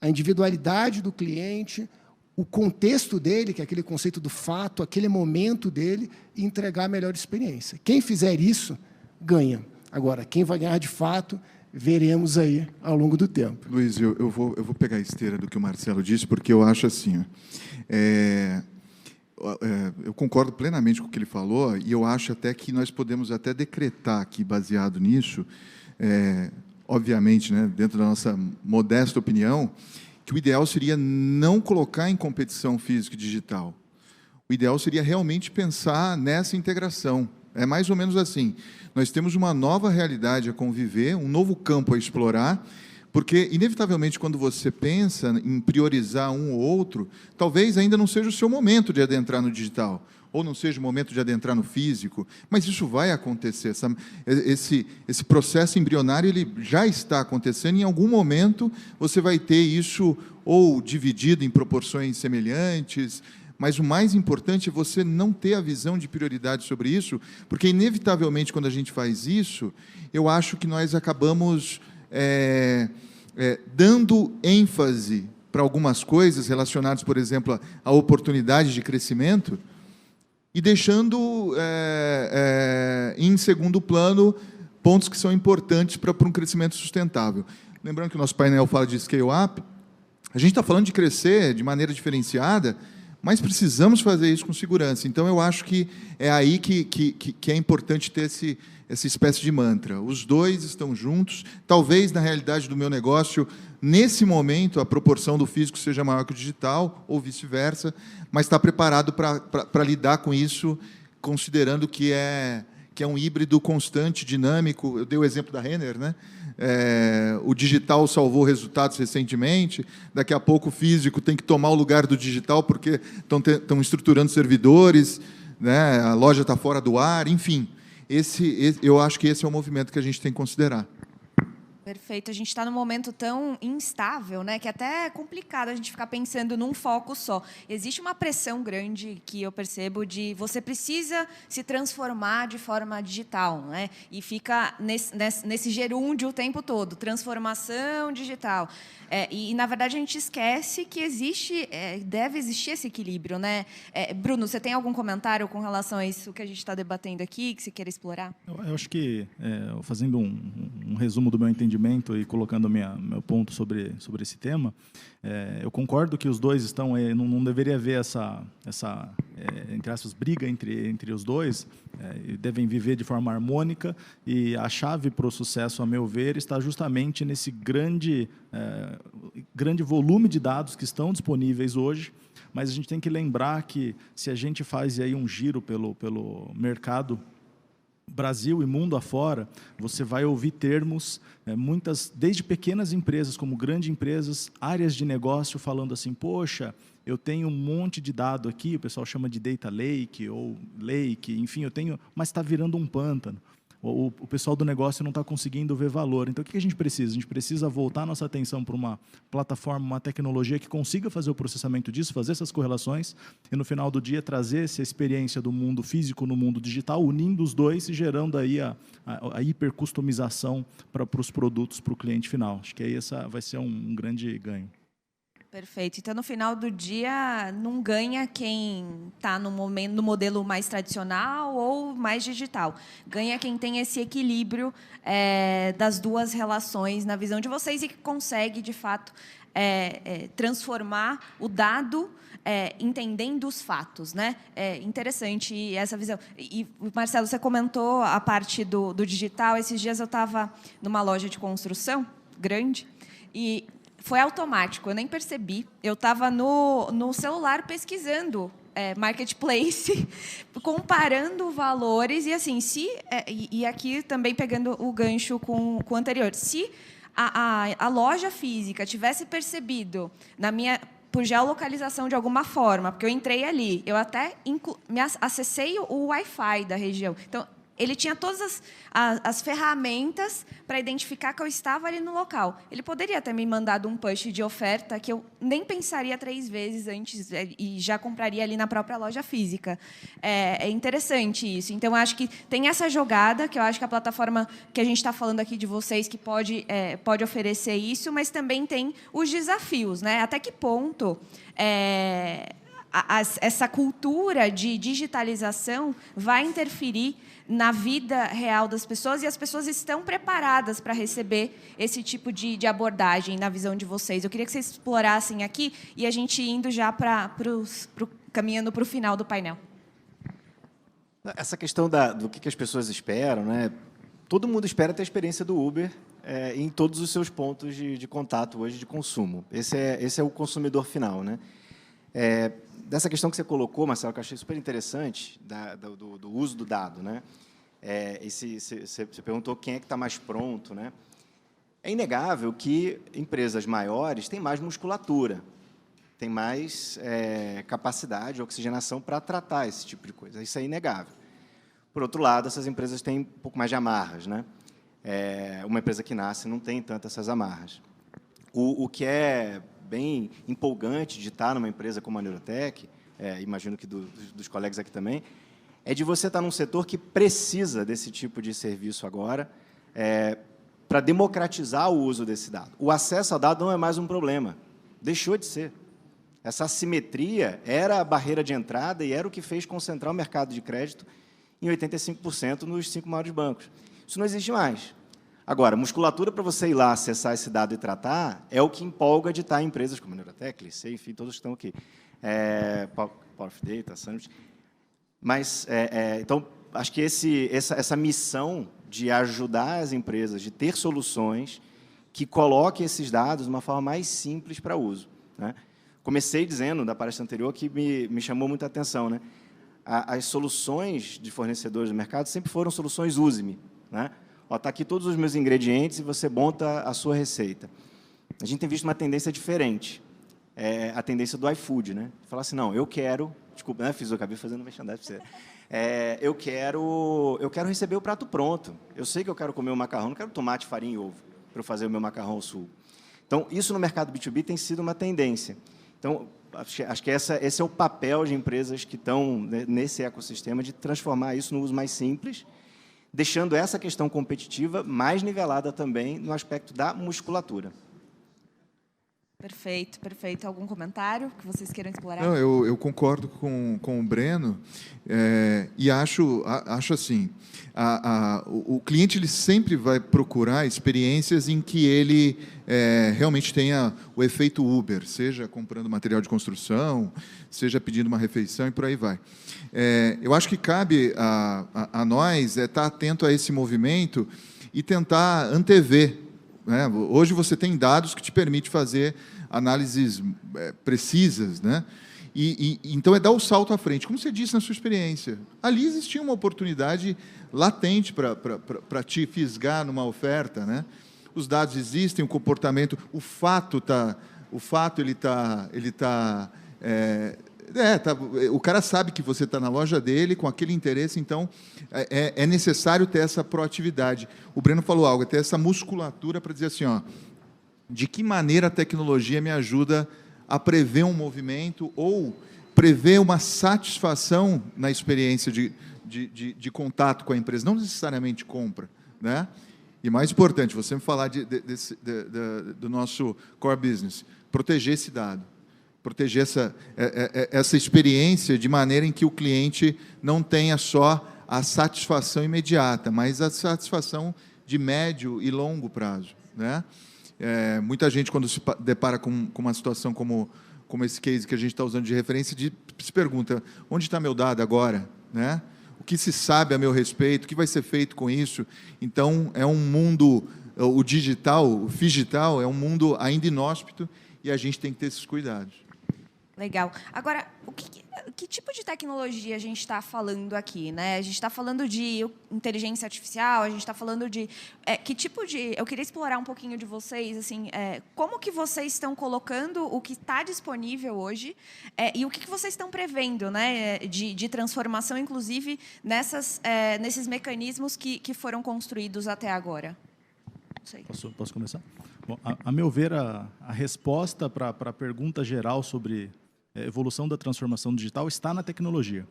a individualidade do cliente, o contexto dele, que é aquele conceito do fato, aquele momento dele, e entregar a melhor experiência. Quem fizer isso, ganha. Agora, quem vai ganhar de fato, veremos aí ao longo do tempo. Luiz, eu vou pegar a esteira do que o Marcelo disse, porque eu acho assim, eu concordo plenamente com o que ele falou, e eu acho até que nós podemos até decretar aqui, baseado nisso, obviamente, né, dentro da nossa modesta opinião, que o ideal seria não colocar em competição física e digital. O ideal seria realmente pensar nessa integração. É mais ou menos assim. Nós temos uma nova realidade a conviver, um novo campo a explorar, porque, inevitavelmente, quando você pensa em priorizar um ou outro, talvez ainda não seja o seu momento de adentrar no digital, ou não seja o momento de adentrar no físico, mas isso vai acontecer. Esse processo embrionário ele já está acontecendo, e em algum momento você vai ter isso ou dividido em proporções semelhantes, mas o mais importante é você não ter a visão de prioridade sobre isso, porque, inevitavelmente, quando a gente faz isso, eu acho que nós acabamos dando ênfase para algumas coisas relacionadas, por exemplo, à oportunidade de crescimento, e deixando em segundo plano pontos que são importantes para um crescimento sustentável. Lembrando que o nosso painel fala de scale-up, a gente está falando de crescer de maneira diferenciada, mas precisamos fazer isso com segurança. Então, eu acho que é aí que é importante ter essa espécie de mantra. Os dois estão juntos. Talvez, na realidade do meu negócio, nesse momento, a proporção do físico seja maior que o digital, ou vice-versa, mas está preparado para lidar com isso, considerando que é um híbrido constante, dinâmico. Eu dei o exemplo da Renner, né? O digital salvou resultados recentemente, daqui a pouco o físico tem que tomar o lugar do digital porque estão estruturando servidores, né? A loja está fora do ar, enfim. Eu acho que esse é o movimento que a gente tem que considerar. Perfeito. A gente está num momento tão instável, né, que até é complicado a gente ficar pensando num foco só. Existe uma pressão grande que eu percebo de você precisa se transformar de forma digital, né? E fica nesse gerúndio o tempo todo, transformação digital. E, na verdade, a gente esquece que deve existir esse equilíbrio, né? Bruno, você tem algum comentário com relação a isso que a gente está debatendo aqui, que você queira explorar? Eu acho que, fazendo um resumo do meu entendimento entendimento e colocando meu ponto sobre esse tema, eu concordo que os dois estão, não deveria haver essa entre aspas, briga entre os dois, devem viver de forma harmônica, e a chave para o sucesso, a meu ver, está justamente nesse grande volume de dados que estão disponíveis hoje. Mas a gente tem que lembrar que, se a gente faz aí um giro pelo mercado Brasil e mundo afora, você vai ouvir termos, desde pequenas empresas como grandes empresas, áreas de negócio, falando assim: poxa, eu tenho um monte de dado aqui, o pessoal chama de data lake ou lake, enfim, mas está virando um pântano. O pessoal do negócio não está conseguindo ver valor. Então, o que a gente precisa? A gente precisa voltar nossa atenção para uma plataforma, uma tecnologia que consiga fazer o processamento disso, fazer essas correlações, e no final do dia trazer essa experiência do mundo físico no mundo digital, unindo os dois e gerando aí a hipercustomização para os produtos, para o cliente final. Acho que aí essa vai ser um grande ganho. Perfeito. Então, no final do dia, não ganha quem está no modelo mais tradicional ou mais digital. Ganha quem tem esse equilíbrio das duas relações na visão de vocês, e que consegue, de fato, transformar o dado entendendo os fatos, né? É interessante essa visão. E, Marcelo, você comentou a parte do digital. Esses dias eu estava numa loja de construção grande e foi automático, eu nem percebi. Eu estava no celular pesquisando marketplace, comparando valores, e assim, e aqui também pegando o gancho com o anterior, se a loja física tivesse percebido por geolocalização de alguma forma, porque eu entrei ali, eu até acessei o Wi-Fi da região. Então, ele tinha todas as ferramentas para identificar que eu estava ali no local. Ele poderia ter me mandado um push de oferta que eu nem pensaria 3 vezes antes e já compraria ali na própria loja física. É interessante isso. Então, eu acho que tem essa jogada, que eu acho que a plataforma que a gente está falando aqui de vocês, que pode oferecer isso, mas também tem os desafios, né? Até que ponto essa cultura de digitalização vai interferir na vida real das pessoas, e as pessoas estão preparadas para receber esse tipo de abordagem na visão de vocês. Eu queria que vocês explorassem aqui, e a gente indo já caminhando para o final do painel. Essa questão do que as pessoas esperam, né? Todo mundo espera ter a experiência do Uber em todos os seus pontos de contato hoje de consumo. Esse é o consumidor final, né? Dessa questão que você colocou, Marcelo, que eu achei super interessante, do uso do dado, né? Você perguntou quem é que está mais pronto, né? É inegável que empresas maiores têm mais musculatura, têm mais capacidade, oxigenação para tratar esse tipo de coisa. Isso é inegável. Por outro lado, essas empresas têm um pouco mais de amarras, né? Uma empresa que nasce não tem tantas essas amarras. O que é bem empolgante de estar numa empresa como a Neurotech, imagino que dos colegas aqui também, é de você estar num setor que precisa desse tipo de serviço agora, para democratizar o uso desse dado. O acesso ao dado não é mais um problema, deixou de ser. Essa assimetria era a barreira de entrada e era o que fez concentrar o mercado de crédito em 85% nos 5 maiores bancos. Isso não existe mais. Agora, musculatura para você ir lá acessar esse dado e tratar é o que empolga de estar em empresas como a Neurotech, Licey, enfim, todos que estão aqui. Power of Data, Summit. Mas, então, acho que essa missão de ajudar as empresas, de ter soluções que coloquem esses dados de uma forma mais simples para uso, né? Comecei dizendo, da palestra anterior, que me chamou muita atenção, né? As soluções de fornecedores do mercado sempre foram soluções use-me, né? Está aqui todos os meus ingredientes e você monta a sua receita. A gente tem visto uma tendência diferente, a tendência do iFood, né? Falar assim, não, eu quero... Desculpa, né? Acabei fazendo merchandising para você. Eu quero receber o prato pronto. Eu sei que eu quero comer o macarrão, não quero tomate, farinha e ovo para eu fazer o meu macarrão ao sul. Então, isso no mercado B2B tem sido uma tendência. Então, acho que esse é o papel de empresas que estão nesse ecossistema, de transformar isso no uso mais simples, deixando essa questão competitiva mais nivelada também no aspecto da musculatura. Perfeito, perfeito. Algum comentário que vocês queiram explorar? Não, eu concordo com o Breno e acho assim, o cliente ele sempre vai procurar experiências em que ele realmente tenha o efeito Uber, seja comprando material de construção, seja pedindo uma refeição e por aí vai. Eu acho que cabe a nós estar atento a esse movimento e tentar antever, né? Hoje você tem dados que te permitem fazer análises precisas, né? Então dar o salto à frente, como você disse na sua experiência. Ali existia uma oportunidade latente para te fisgar numa oferta, né? Os dados existem, o comportamento, o fato o cara sabe que você está na loja dele com aquele interesse, então é necessário ter essa proatividade. O Breno falou algo, ter essa musculatura para dizer assim, ó, de que maneira a tecnologia me ajuda a prever um movimento ou prever uma satisfação na experiência de contato com a empresa, não necessariamente compra, né? E mais importante, você me falar do nosso core business, proteger esse dado, proteger essa experiência de maneira em que o cliente não tenha só a satisfação imediata, mas a satisfação de médio e longo prazo, né? Muita gente, quando se depara com uma situação como esse case que a gente está usando de referência, se pergunta, onde está meu dado agora, né? O que se sabe a meu respeito, o que vai ser feito com isso? Então, é um mundo, o digital, o figital, é um mundo ainda inóspito e a gente tem que ter esses cuidados. Legal. Agora, que tipo de tecnologia a gente está falando aqui, né? A gente está falando de inteligência artificial, a gente está falando de... que tipo de... Eu queria explorar um pouquinho de vocês, assim, como que vocês estão colocando o que está disponível hoje e o que vocês estão prevendo, né, de transformação, inclusive, nesses mecanismos que foram construídos até agora. Não sei. Posso começar? Bom, a meu ver, a resposta para a pergunta geral sobre evolução da transformação digital está na tecnologia.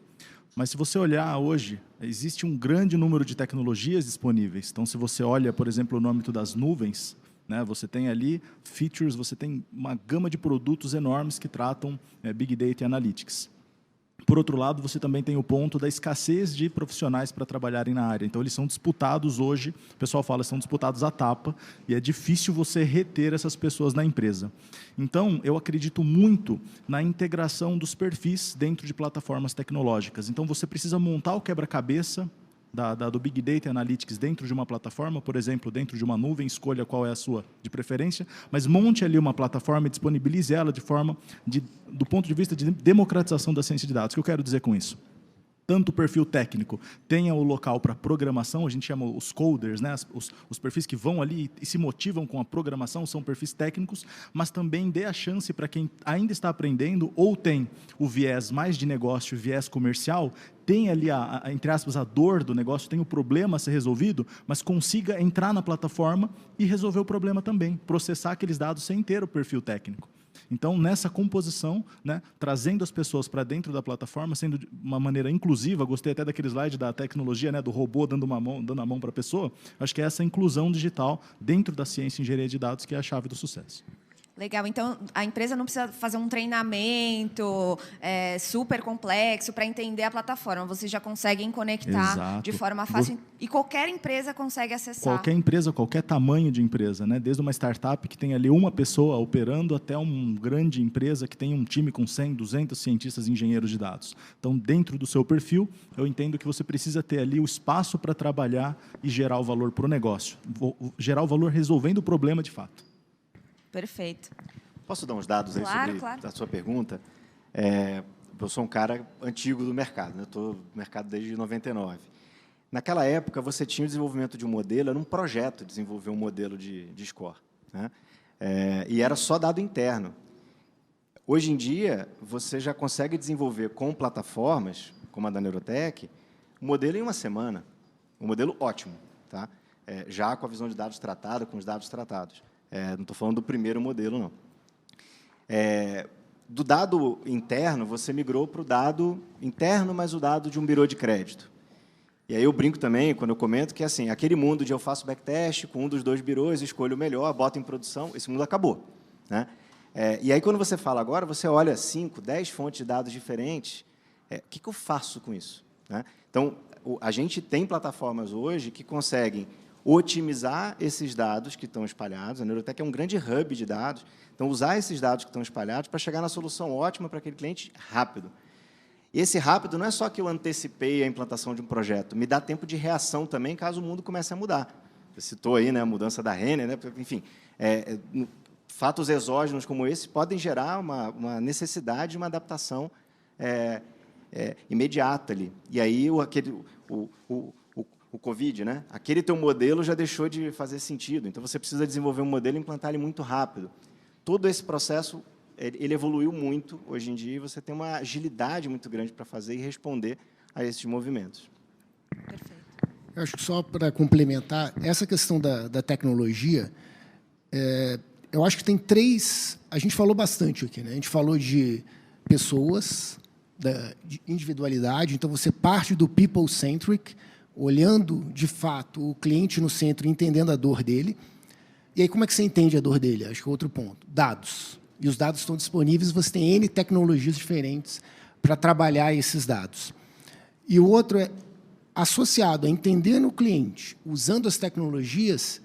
Mas se você olhar hoje, existe um grande número de tecnologias disponíveis. Então, se você olha, por exemplo, no âmbito das nuvens, né, você tem ali features, você tem uma gama de produtos enormes que tratam Big Data e Analytics. Por outro lado, você também tem o ponto da escassez de profissionais para trabalharem na área. Então, eles são disputados hoje, o pessoal fala, são disputados à tapa, e é difícil você reter essas pessoas na empresa. Então, eu acredito muito na integração dos perfis dentro de plataformas tecnológicas. Então, você precisa montar o quebra-cabeça do Big Data Analytics dentro de uma plataforma, por exemplo, dentro de uma nuvem, escolha qual é a sua de preferência, mas monte ali uma plataforma e disponibilize ela de forma, do ponto de vista de democratização da ciência de dados. O que eu quero dizer com isso? Tanto o perfil técnico tenha o local para programação, a gente chama os coders, né? Os perfis que vão ali e se motivam com a programação são perfis técnicos, mas também dê a chance para quem ainda está aprendendo ou tem o viés mais de negócio, o viés comercial, tem ali, entre aspas, a dor do negócio, tem o problema a ser resolvido, mas consiga entrar na plataforma e resolver o problema também, processar aqueles dados sem ter o perfil técnico. Então, nessa composição, né, trazendo as pessoas para dentro da plataforma, sendo de uma maneira inclusiva, gostei até daquele slide da tecnologia, né, do robô dando a mão para a pessoa, acho que é essa inclusão digital dentro da ciência e engenharia de dados que é a chave do sucesso. Legal. Então, a empresa não precisa fazer um treinamento super complexo para entender a plataforma. Vocês já conseguem conectar Exato. De forma fácil. E qualquer empresa consegue acessar. Qualquer empresa, qualquer tamanho de empresa, né? Desde uma startup que tem ali uma pessoa operando até uma grande empresa que tem um time com 100, 200 cientistas e engenheiros de dados. Então, dentro do seu perfil, eu entendo que você precisa ter ali o espaço para trabalhar e gerar o valor para o negócio. Gerar o valor resolvendo o problema de fato. Perfeito. Posso dar uns dados aí sobre a sua pergunta? Eu sou um cara antigo do mercado, né? Estou no mercado desde 99. Naquela época, você tinha o desenvolvimento de um modelo, era um projeto desenvolver um modelo de score, né? E era só dado interno. Hoje em dia, você já consegue desenvolver com plataformas, como a da Neurotech, um modelo em uma semana. Um modelo ótimo, tá? Já com a visão de dados tratada, com os dados tratados. Não estou falando do primeiro modelo, não. Do dado interno, você migrou para o dado interno, mas o dado de um birô de crédito. E aí eu brinco também, quando eu comento, que assim, aquele mundo de eu faço backtest com um dos dois birôs, escolho o melhor, boto em produção, esse mundo acabou, né? E aí, quando você fala agora, você olha 5, 10 fontes de dados diferentes, o que eu faço com isso? Né? Então, a gente tem plataformas hoje que conseguem otimizar esses dados que estão espalhados. A Neurotech é um grande hub de dados. Então, usar esses dados que estão espalhados para chegar na solução ótima para aquele cliente rápido. E esse rápido não é só que eu antecipei a implantação de um projeto, me dá tempo de reação também, caso o mundo comece a mudar. Você citou aí, né, a mudança da Renner, né? Enfim, fatos exógenos como esse podem gerar uma necessidade de uma adaptação imediata ali. E aí o Covid, né? Aquele teu modelo já deixou de fazer sentido. Então, você precisa desenvolver um modelo e implantar ele muito rápido. Todo esse processo, ele evoluiu muito hoje em dia, e você tem uma agilidade muito grande para fazer e responder a esses movimentos. Perfeito. Eu acho que, só para complementar, essa questão da tecnologia, eu acho que tem 3... A gente falou bastante aqui, né? A gente falou de pessoas, de individualidade. Então, você parte do people-centric, olhando, de fato, o cliente no centro, entendendo a dor dele. E aí, como é que você entende a dor dele? Acho que é outro ponto. Dados. E os dados estão disponíveis, você tem N tecnologias diferentes para trabalhar esses dados. E o outro é associado a entender no cliente, usando as tecnologias,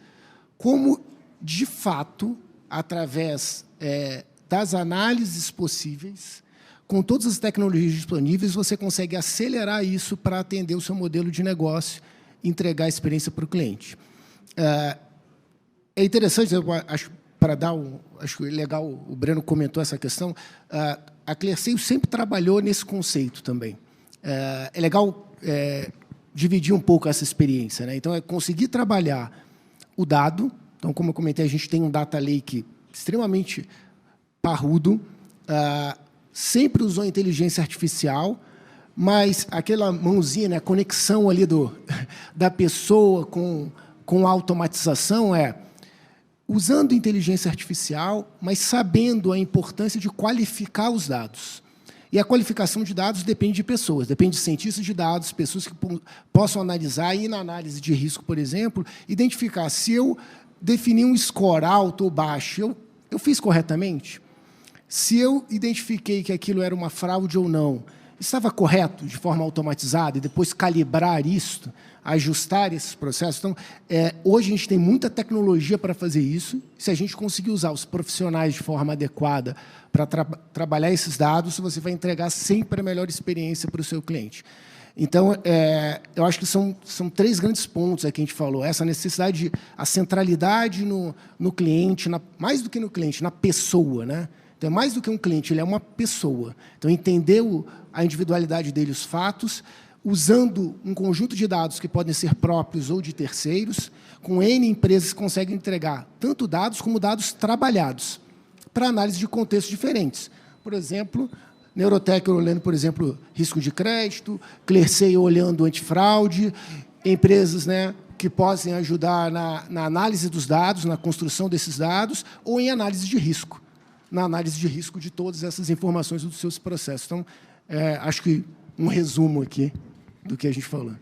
como, de fato, através das análises possíveis, com todas as tecnologias disponíveis, você consegue acelerar isso para atender o seu modelo de negócio e entregar a experiência para o cliente. É interessante, eu acho, acho legal, o Breno comentou essa questão, a Clearseio sempre trabalhou nesse conceito também. É legal dividir um pouco essa experiência, né? Então, é conseguir trabalhar o dado. Então, como eu comentei, a gente tem um data lake extremamente parrudo, sempre usou inteligência artificial, mas aquela mãozinha, né, a conexão ali da pessoa com a automatização usando inteligência artificial, mas sabendo a importância de qualificar os dados. E a qualificação de dados depende de pessoas, depende de cientistas de dados, pessoas que possam analisar, e na análise de risco, por exemplo, identificar se eu definir um score alto ou baixo, eu fiz corretamente? Se eu identifiquei que aquilo era uma fraude ou não, estava correto de forma automatizada, e depois calibrar isto, ajustar esses processos. Então, hoje a gente tem muita tecnologia para fazer isso. Se a gente conseguir usar os profissionais de forma adequada para trabalhar esses dados, você vai entregar sempre a melhor experiência para o seu cliente. Então, eu acho que são 3 grandes pontos aqui que a gente falou. Essa necessidade, a centralidade no cliente, mais do que no cliente, na pessoa, né? Então, é mais do que um cliente, ele é uma pessoa. Então, entender a individualidade dele, os fatos, usando um conjunto de dados que podem ser próprios ou de terceiros, com N empresas que conseguem entregar tanto dados como dados trabalhados, para análise de contextos diferentes. Por exemplo, Neurotech olhando, por exemplo, risco de crédito, Clearseio olhando antifraude, empresas, né, que possam ajudar na análise dos dados, na construção desses dados, ou em análise de risco, na análise de risco de todas essas informações dos seus processos. Então, acho que um resumo aqui do que a gente falou.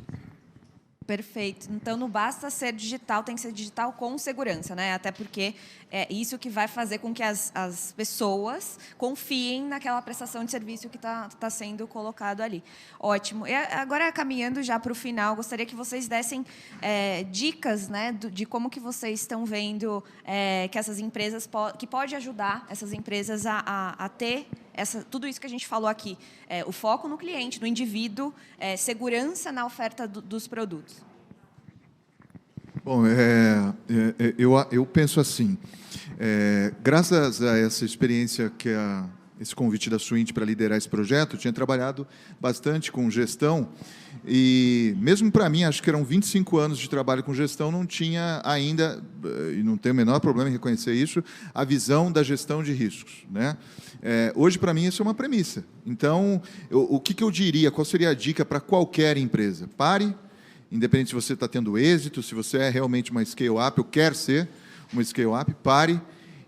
Perfeito. Então, não basta ser digital, tem que ser digital com segurança, né? Até porque é isso que vai fazer com que as pessoas confiem naquela prestação de serviço que está sendo colocado ali. Ótimo. E agora, caminhando já para o final, gostaria que vocês dessem dicas, né, de como que vocês estão vendo que essas empresas que pode ajudar essas empresas a ter tudo isso que a gente falou aqui, o foco no cliente, no indivíduo, segurança na oferta dos produtos. Bom, eu penso assim, graças a essa experiência esse convite da Suint para liderar esse projeto, eu tinha trabalhado bastante com gestão e, mesmo para mim, acho que eram 25 anos de trabalho com gestão, não tinha ainda, e não tenho o menor problema em reconhecer isso, a visão da gestão de riscos, né? Hoje, para mim, isso é uma premissa. Então, o que eu diria, qual seria a dica para qualquer empresa? Pare, independente se você está tendo êxito, se você é realmente uma scale-up ou quer ser uma scale-up, pare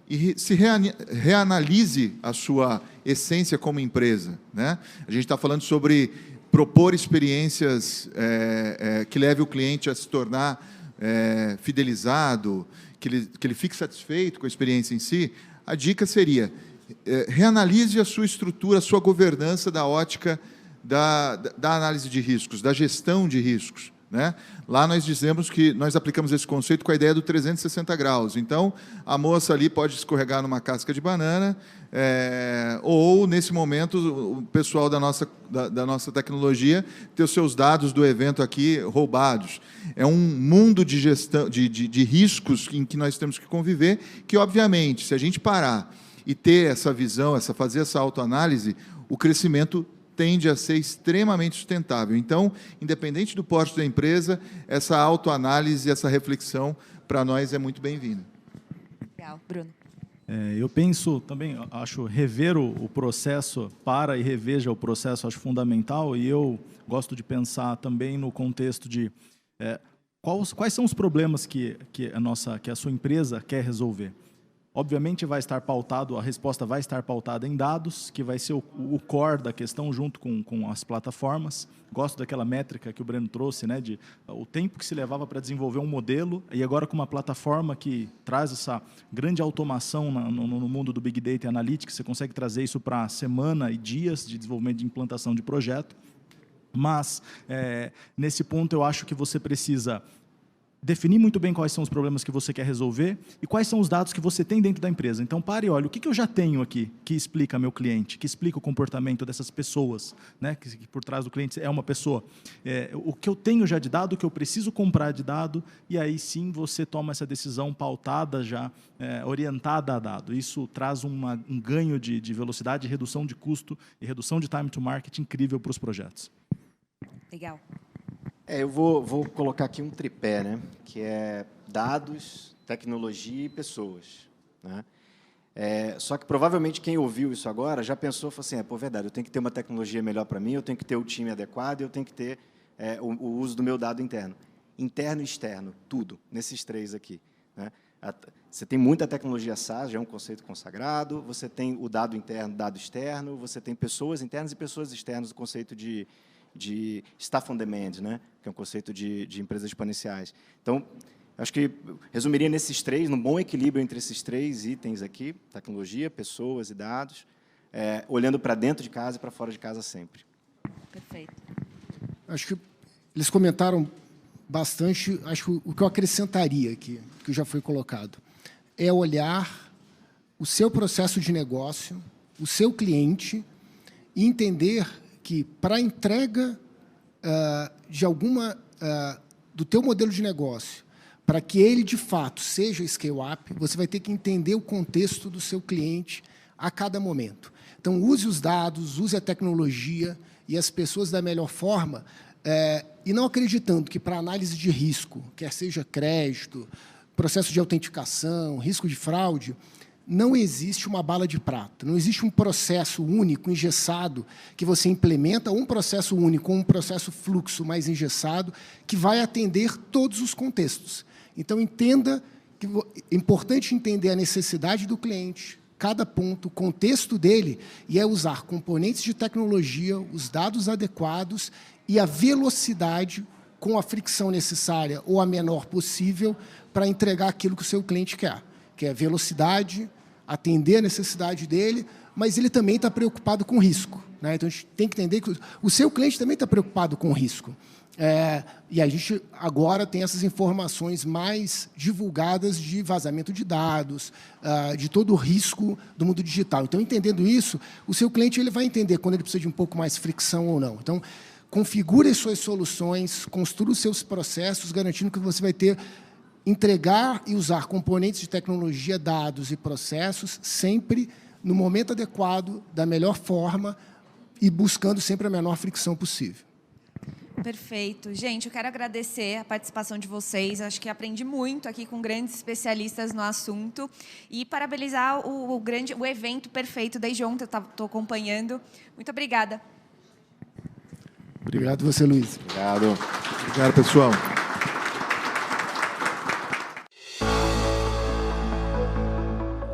e se reanalise a sua essência como empresa, né? A gente está falando sobre propor experiências que leve o cliente a se tornar fidelizado, que ele fique satisfeito com a experiência em si. A dica seria: reanalise a sua estrutura, a sua governança da ótica da análise de riscos, da gestão de riscos, né? Lá nós dizemos que nós aplicamos esse conceito com a ideia do 360 graus. Então, a moça ali pode escorregar numa casca de banana, ou, nesse momento, o pessoal da nossa tecnologia ter os seus dados do evento aqui roubados. É um mundo de gestão, de riscos em que nós temos que conviver, que, obviamente, se a gente parar e ter essa visão, fazer essa autoanálise, o crescimento tende a ser extremamente sustentável. Então, independente do porte da empresa, essa autoanálise, essa reflexão, para nós é muito bem-vinda. Legal. Bruno. Eu penso também, acho rever o processo, para e reveja o processo, acho fundamental, e eu gosto de pensar também no contexto de quais são os problemas que a sua empresa quer resolver. Obviamente vai estar pautado, a resposta vai estar pautada em dados, que vai ser o core da questão junto com as plataformas. Gosto daquela métrica que o Breno trouxe, né, de o tempo que se levava para desenvolver um modelo, e agora com uma plataforma que traz essa grande automação no mundo do Big Data e Analytics, você consegue trazer isso para semana e dias de desenvolvimento de implantação de projeto. Mas, nesse ponto, eu acho que você precisa definir muito bem quais são os problemas que você quer resolver e quais são os dados que você tem dentro da empresa. Então, pare e olha, o que eu já tenho aqui que explica meu cliente, que explica o comportamento dessas pessoas, né, que por trás do cliente é uma pessoa. O que eu tenho já de dado, o que eu preciso comprar de dado, e aí sim você toma essa decisão pautada já, orientada a dado. Isso traz um ganho de velocidade, redução de custo e redução de time to market incrível para os projetos. Legal. Eu vou colocar aqui um tripé, né? Que é dados, tecnologia e pessoas, né? Só que provavelmente quem ouviu isso agora já pensou, falou assim, verdade, eu tenho que ter uma tecnologia melhor para mim, eu tenho que ter o time adequado, eu tenho que ter o uso do meu dado interno. Interno e externo, tudo, nesses três aqui, né? Você tem muita tecnologia SaaS, já é um conceito consagrado, você tem o dado interno, dado externo, você tem pessoas internas e pessoas externas, o conceito de staff on demand, né? Que é um conceito de empresas exponenciais. Então, acho que resumiria nesses três, num bom equilíbrio entre esses três itens aqui, tecnologia, pessoas e dados, olhando para dentro de casa e para fora de casa sempre. Perfeito. Acho que eles comentaram bastante, acho que o que eu acrescentaria aqui, que já foi colocado, é olhar o seu processo de negócio, o seu cliente, e entender que para a entrega do teu modelo de negócio, para que ele, de fato, seja scale-up, você vai ter que entender o contexto do seu cliente a cada momento. Então, use os dados, use a tecnologia e as pessoas da melhor forma, e não acreditando que, para análise de risco, quer seja crédito, processo de autenticação, risco de fraude, não existe uma bala de prata, não existe um processo único, engessado, que você implementa, ou um processo único, ou um processo fluxo mais engessado, que vai atender todos os contextos. Então, entenda que é importante entender a necessidade do cliente, cada ponto, o contexto dele, e usar componentes de tecnologia, os dados adequados e a velocidade com a fricção necessária ou a menor possível para entregar aquilo que o seu cliente quer, que é velocidade, atender a necessidade dele, mas ele também está preocupado com risco, né? Então, a gente tem que entender que o seu cliente também está preocupado com risco. E a gente agora tem essas informações mais divulgadas de vazamento de dados, de todo o risco do mundo digital. Então, entendendo isso, o seu cliente ele vai entender quando ele precisa de um pouco mais fricção ou não. Então, configure as suas soluções, construa os seus processos, garantindo que você vai ter entregar e usar componentes de tecnologia, dados e processos sempre no momento adequado, da melhor forma e buscando sempre a menor fricção possível. Perfeito. Gente, eu quero agradecer a participação de vocês. Acho que aprendi muito aqui com grandes especialistas no assunto. E parabenizar o evento perfeito. Desde ontem eu estou acompanhando. Muito obrigada. Obrigado você, Luiz. Obrigado. Obrigado, pessoal.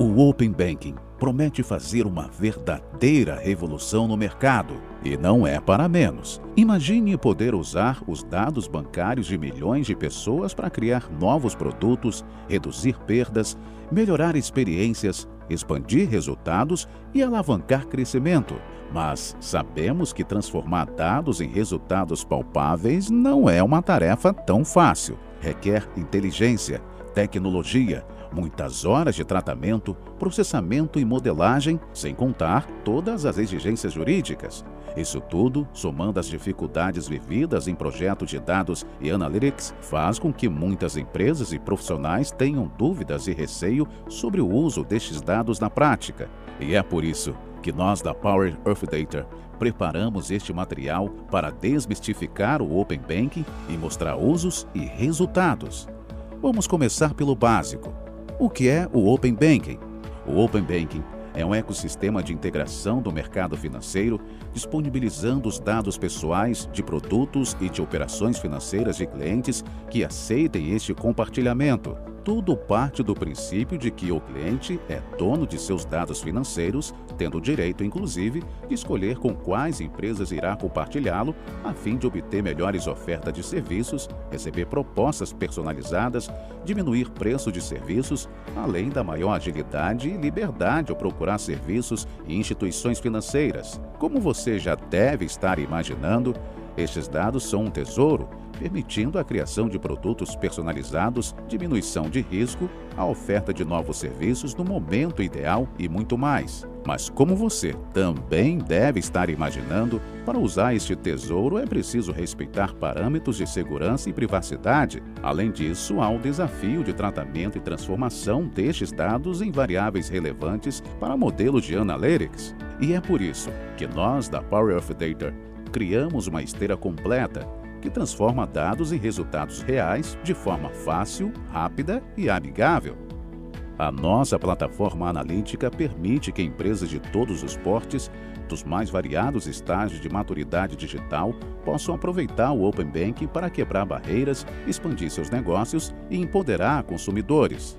O Open Banking promete fazer uma verdadeira revolução no mercado. E não é para menos. Imagine poder usar os dados bancários de milhões de pessoas para criar novos produtos, reduzir perdas, melhorar experiências, expandir resultados e alavancar crescimento. Mas sabemos que transformar dados em resultados palpáveis não é uma tarefa tão fácil. Requer inteligência, tecnologia, muitas horas de tratamento, processamento e modelagem, sem contar todas as exigências jurídicas. Isso tudo, somando as dificuldades vividas em projetos de dados e analytics, faz com que muitas empresas e profissionais tenham dúvidas e receio sobre o uso destes dados na prática. E é por isso que nós da Power of Data preparamos este material para desmistificar o Open Banking e mostrar usos e resultados. Vamos começar pelo básico. O que é o Open Banking? O Open Banking é um ecossistema de integração do mercado financeiro, disponibilizando os dados pessoais de produtos e de operações financeiras de clientes que aceitem este compartilhamento. Tudo parte do princípio de que o cliente é dono de seus dados financeiros, tendo o direito, inclusive, de escolher com quais empresas irá compartilhá-lo, a fim de obter melhores ofertas de serviços, receber propostas personalizadas, diminuir preço de serviços, além da maior agilidade e liberdade ao procurar serviços e instituições financeiras. Como você já deve estar imaginando, estes dados são um tesouro, permitindo a criação de produtos personalizados, diminuição de risco, a oferta de novos serviços no momento ideal e muito mais. Mas como você também deve estar imaginando, para usar este tesouro é preciso respeitar parâmetros de segurança e privacidade. Além disso, há o desafio de tratamento e transformação destes dados em variáveis relevantes para modelos de analytics. E é por isso que nós, da Power of Data, criamos uma esteira completa que transforma dados em resultados reais de forma fácil, rápida e amigável. A nossa plataforma analítica permite que empresas de todos os portes, dos mais variados estágios de maturidade digital, possam aproveitar o Open Banking para quebrar barreiras, expandir seus negócios e empoderar consumidores.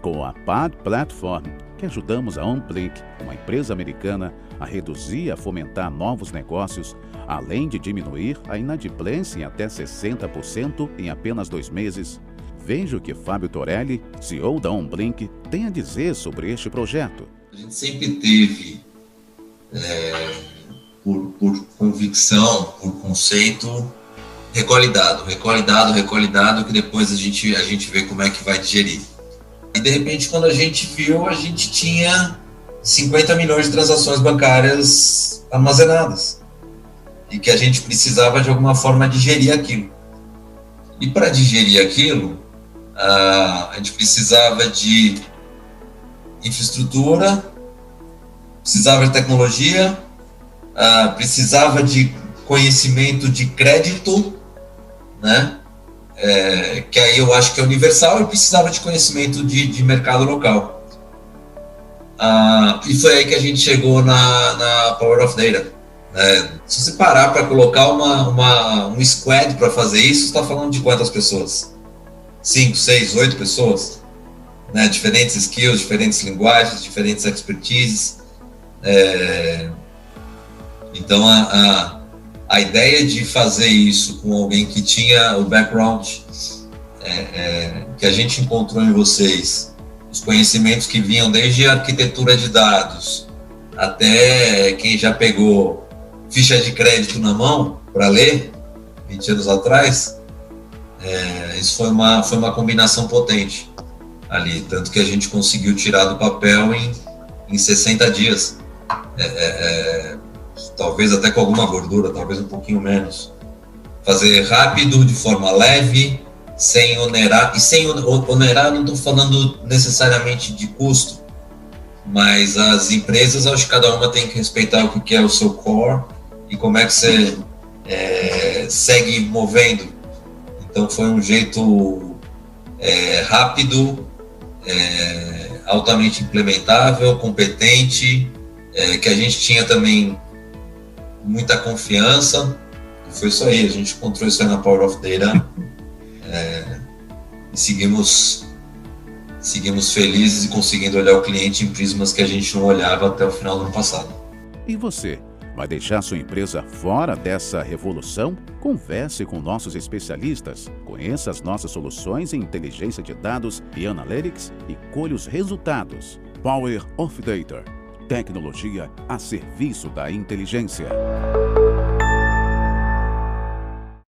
Com a PAD Platform, que ajudamos a OnBlink, uma empresa americana, a reduzir e a fomentar novos negócios, além de diminuir a inadimplência em até 60% em apenas 2 meses. Veja o que Fábio Torelli, CEO da OnBlink, tem a dizer sobre este projeto. A gente sempre teve, por convicção, por conceito, recolhe dado, que depois a gente vê como é que vai digerir. E de repente, quando a gente viu, a gente tinha 50 milhões de transações bancárias armazenadas e que a gente precisava de alguma forma digerir aquilo. E para digerir aquilo, a gente precisava de infraestrutura, precisava de tecnologia, precisava de conhecimento de crédito, né? Que aí eu acho que é universal, e precisava de conhecimento de mercado local. E foi aí que a gente chegou na Power of Data. Se você parar para colocar um squad para fazer isso, você está falando de quantas pessoas? 5, 6, 8 pessoas? Né? Diferentes skills, diferentes linguagens, diferentes expertises. Então, a ideia de fazer isso com alguém que tinha o background que a gente encontrou em vocês, os conhecimentos que vinham desde a arquitetura de dados até quem já pegou ficha de crédito na mão para ler 20 anos atrás, isso foi uma combinação potente ali, tanto que a gente conseguiu tirar do papel em 60 dias. Talvez até com alguma gordura, talvez um pouquinho menos. Fazer rápido, de forma leve, sem onerar. E sem onerar, não estou falando necessariamente de custo, mas as empresas, acho que cada uma tem que respeitar o que é o seu core e como é que você segue movendo. Então foi um jeito rápido, altamente implementável, competente, que a gente tinha também muita confiança, e foi isso aí, a gente encontrou isso aí na Power of Data, e seguimos felizes e conseguindo olhar o cliente em prismas que a gente não olhava até o final do ano passado. E você? Vai deixar sua empresa fora dessa revolução? Converse com nossos especialistas, conheça as nossas soluções em inteligência de dados e analytics e colhe os resultados. Power of Data. Tecnologia a serviço da inteligência.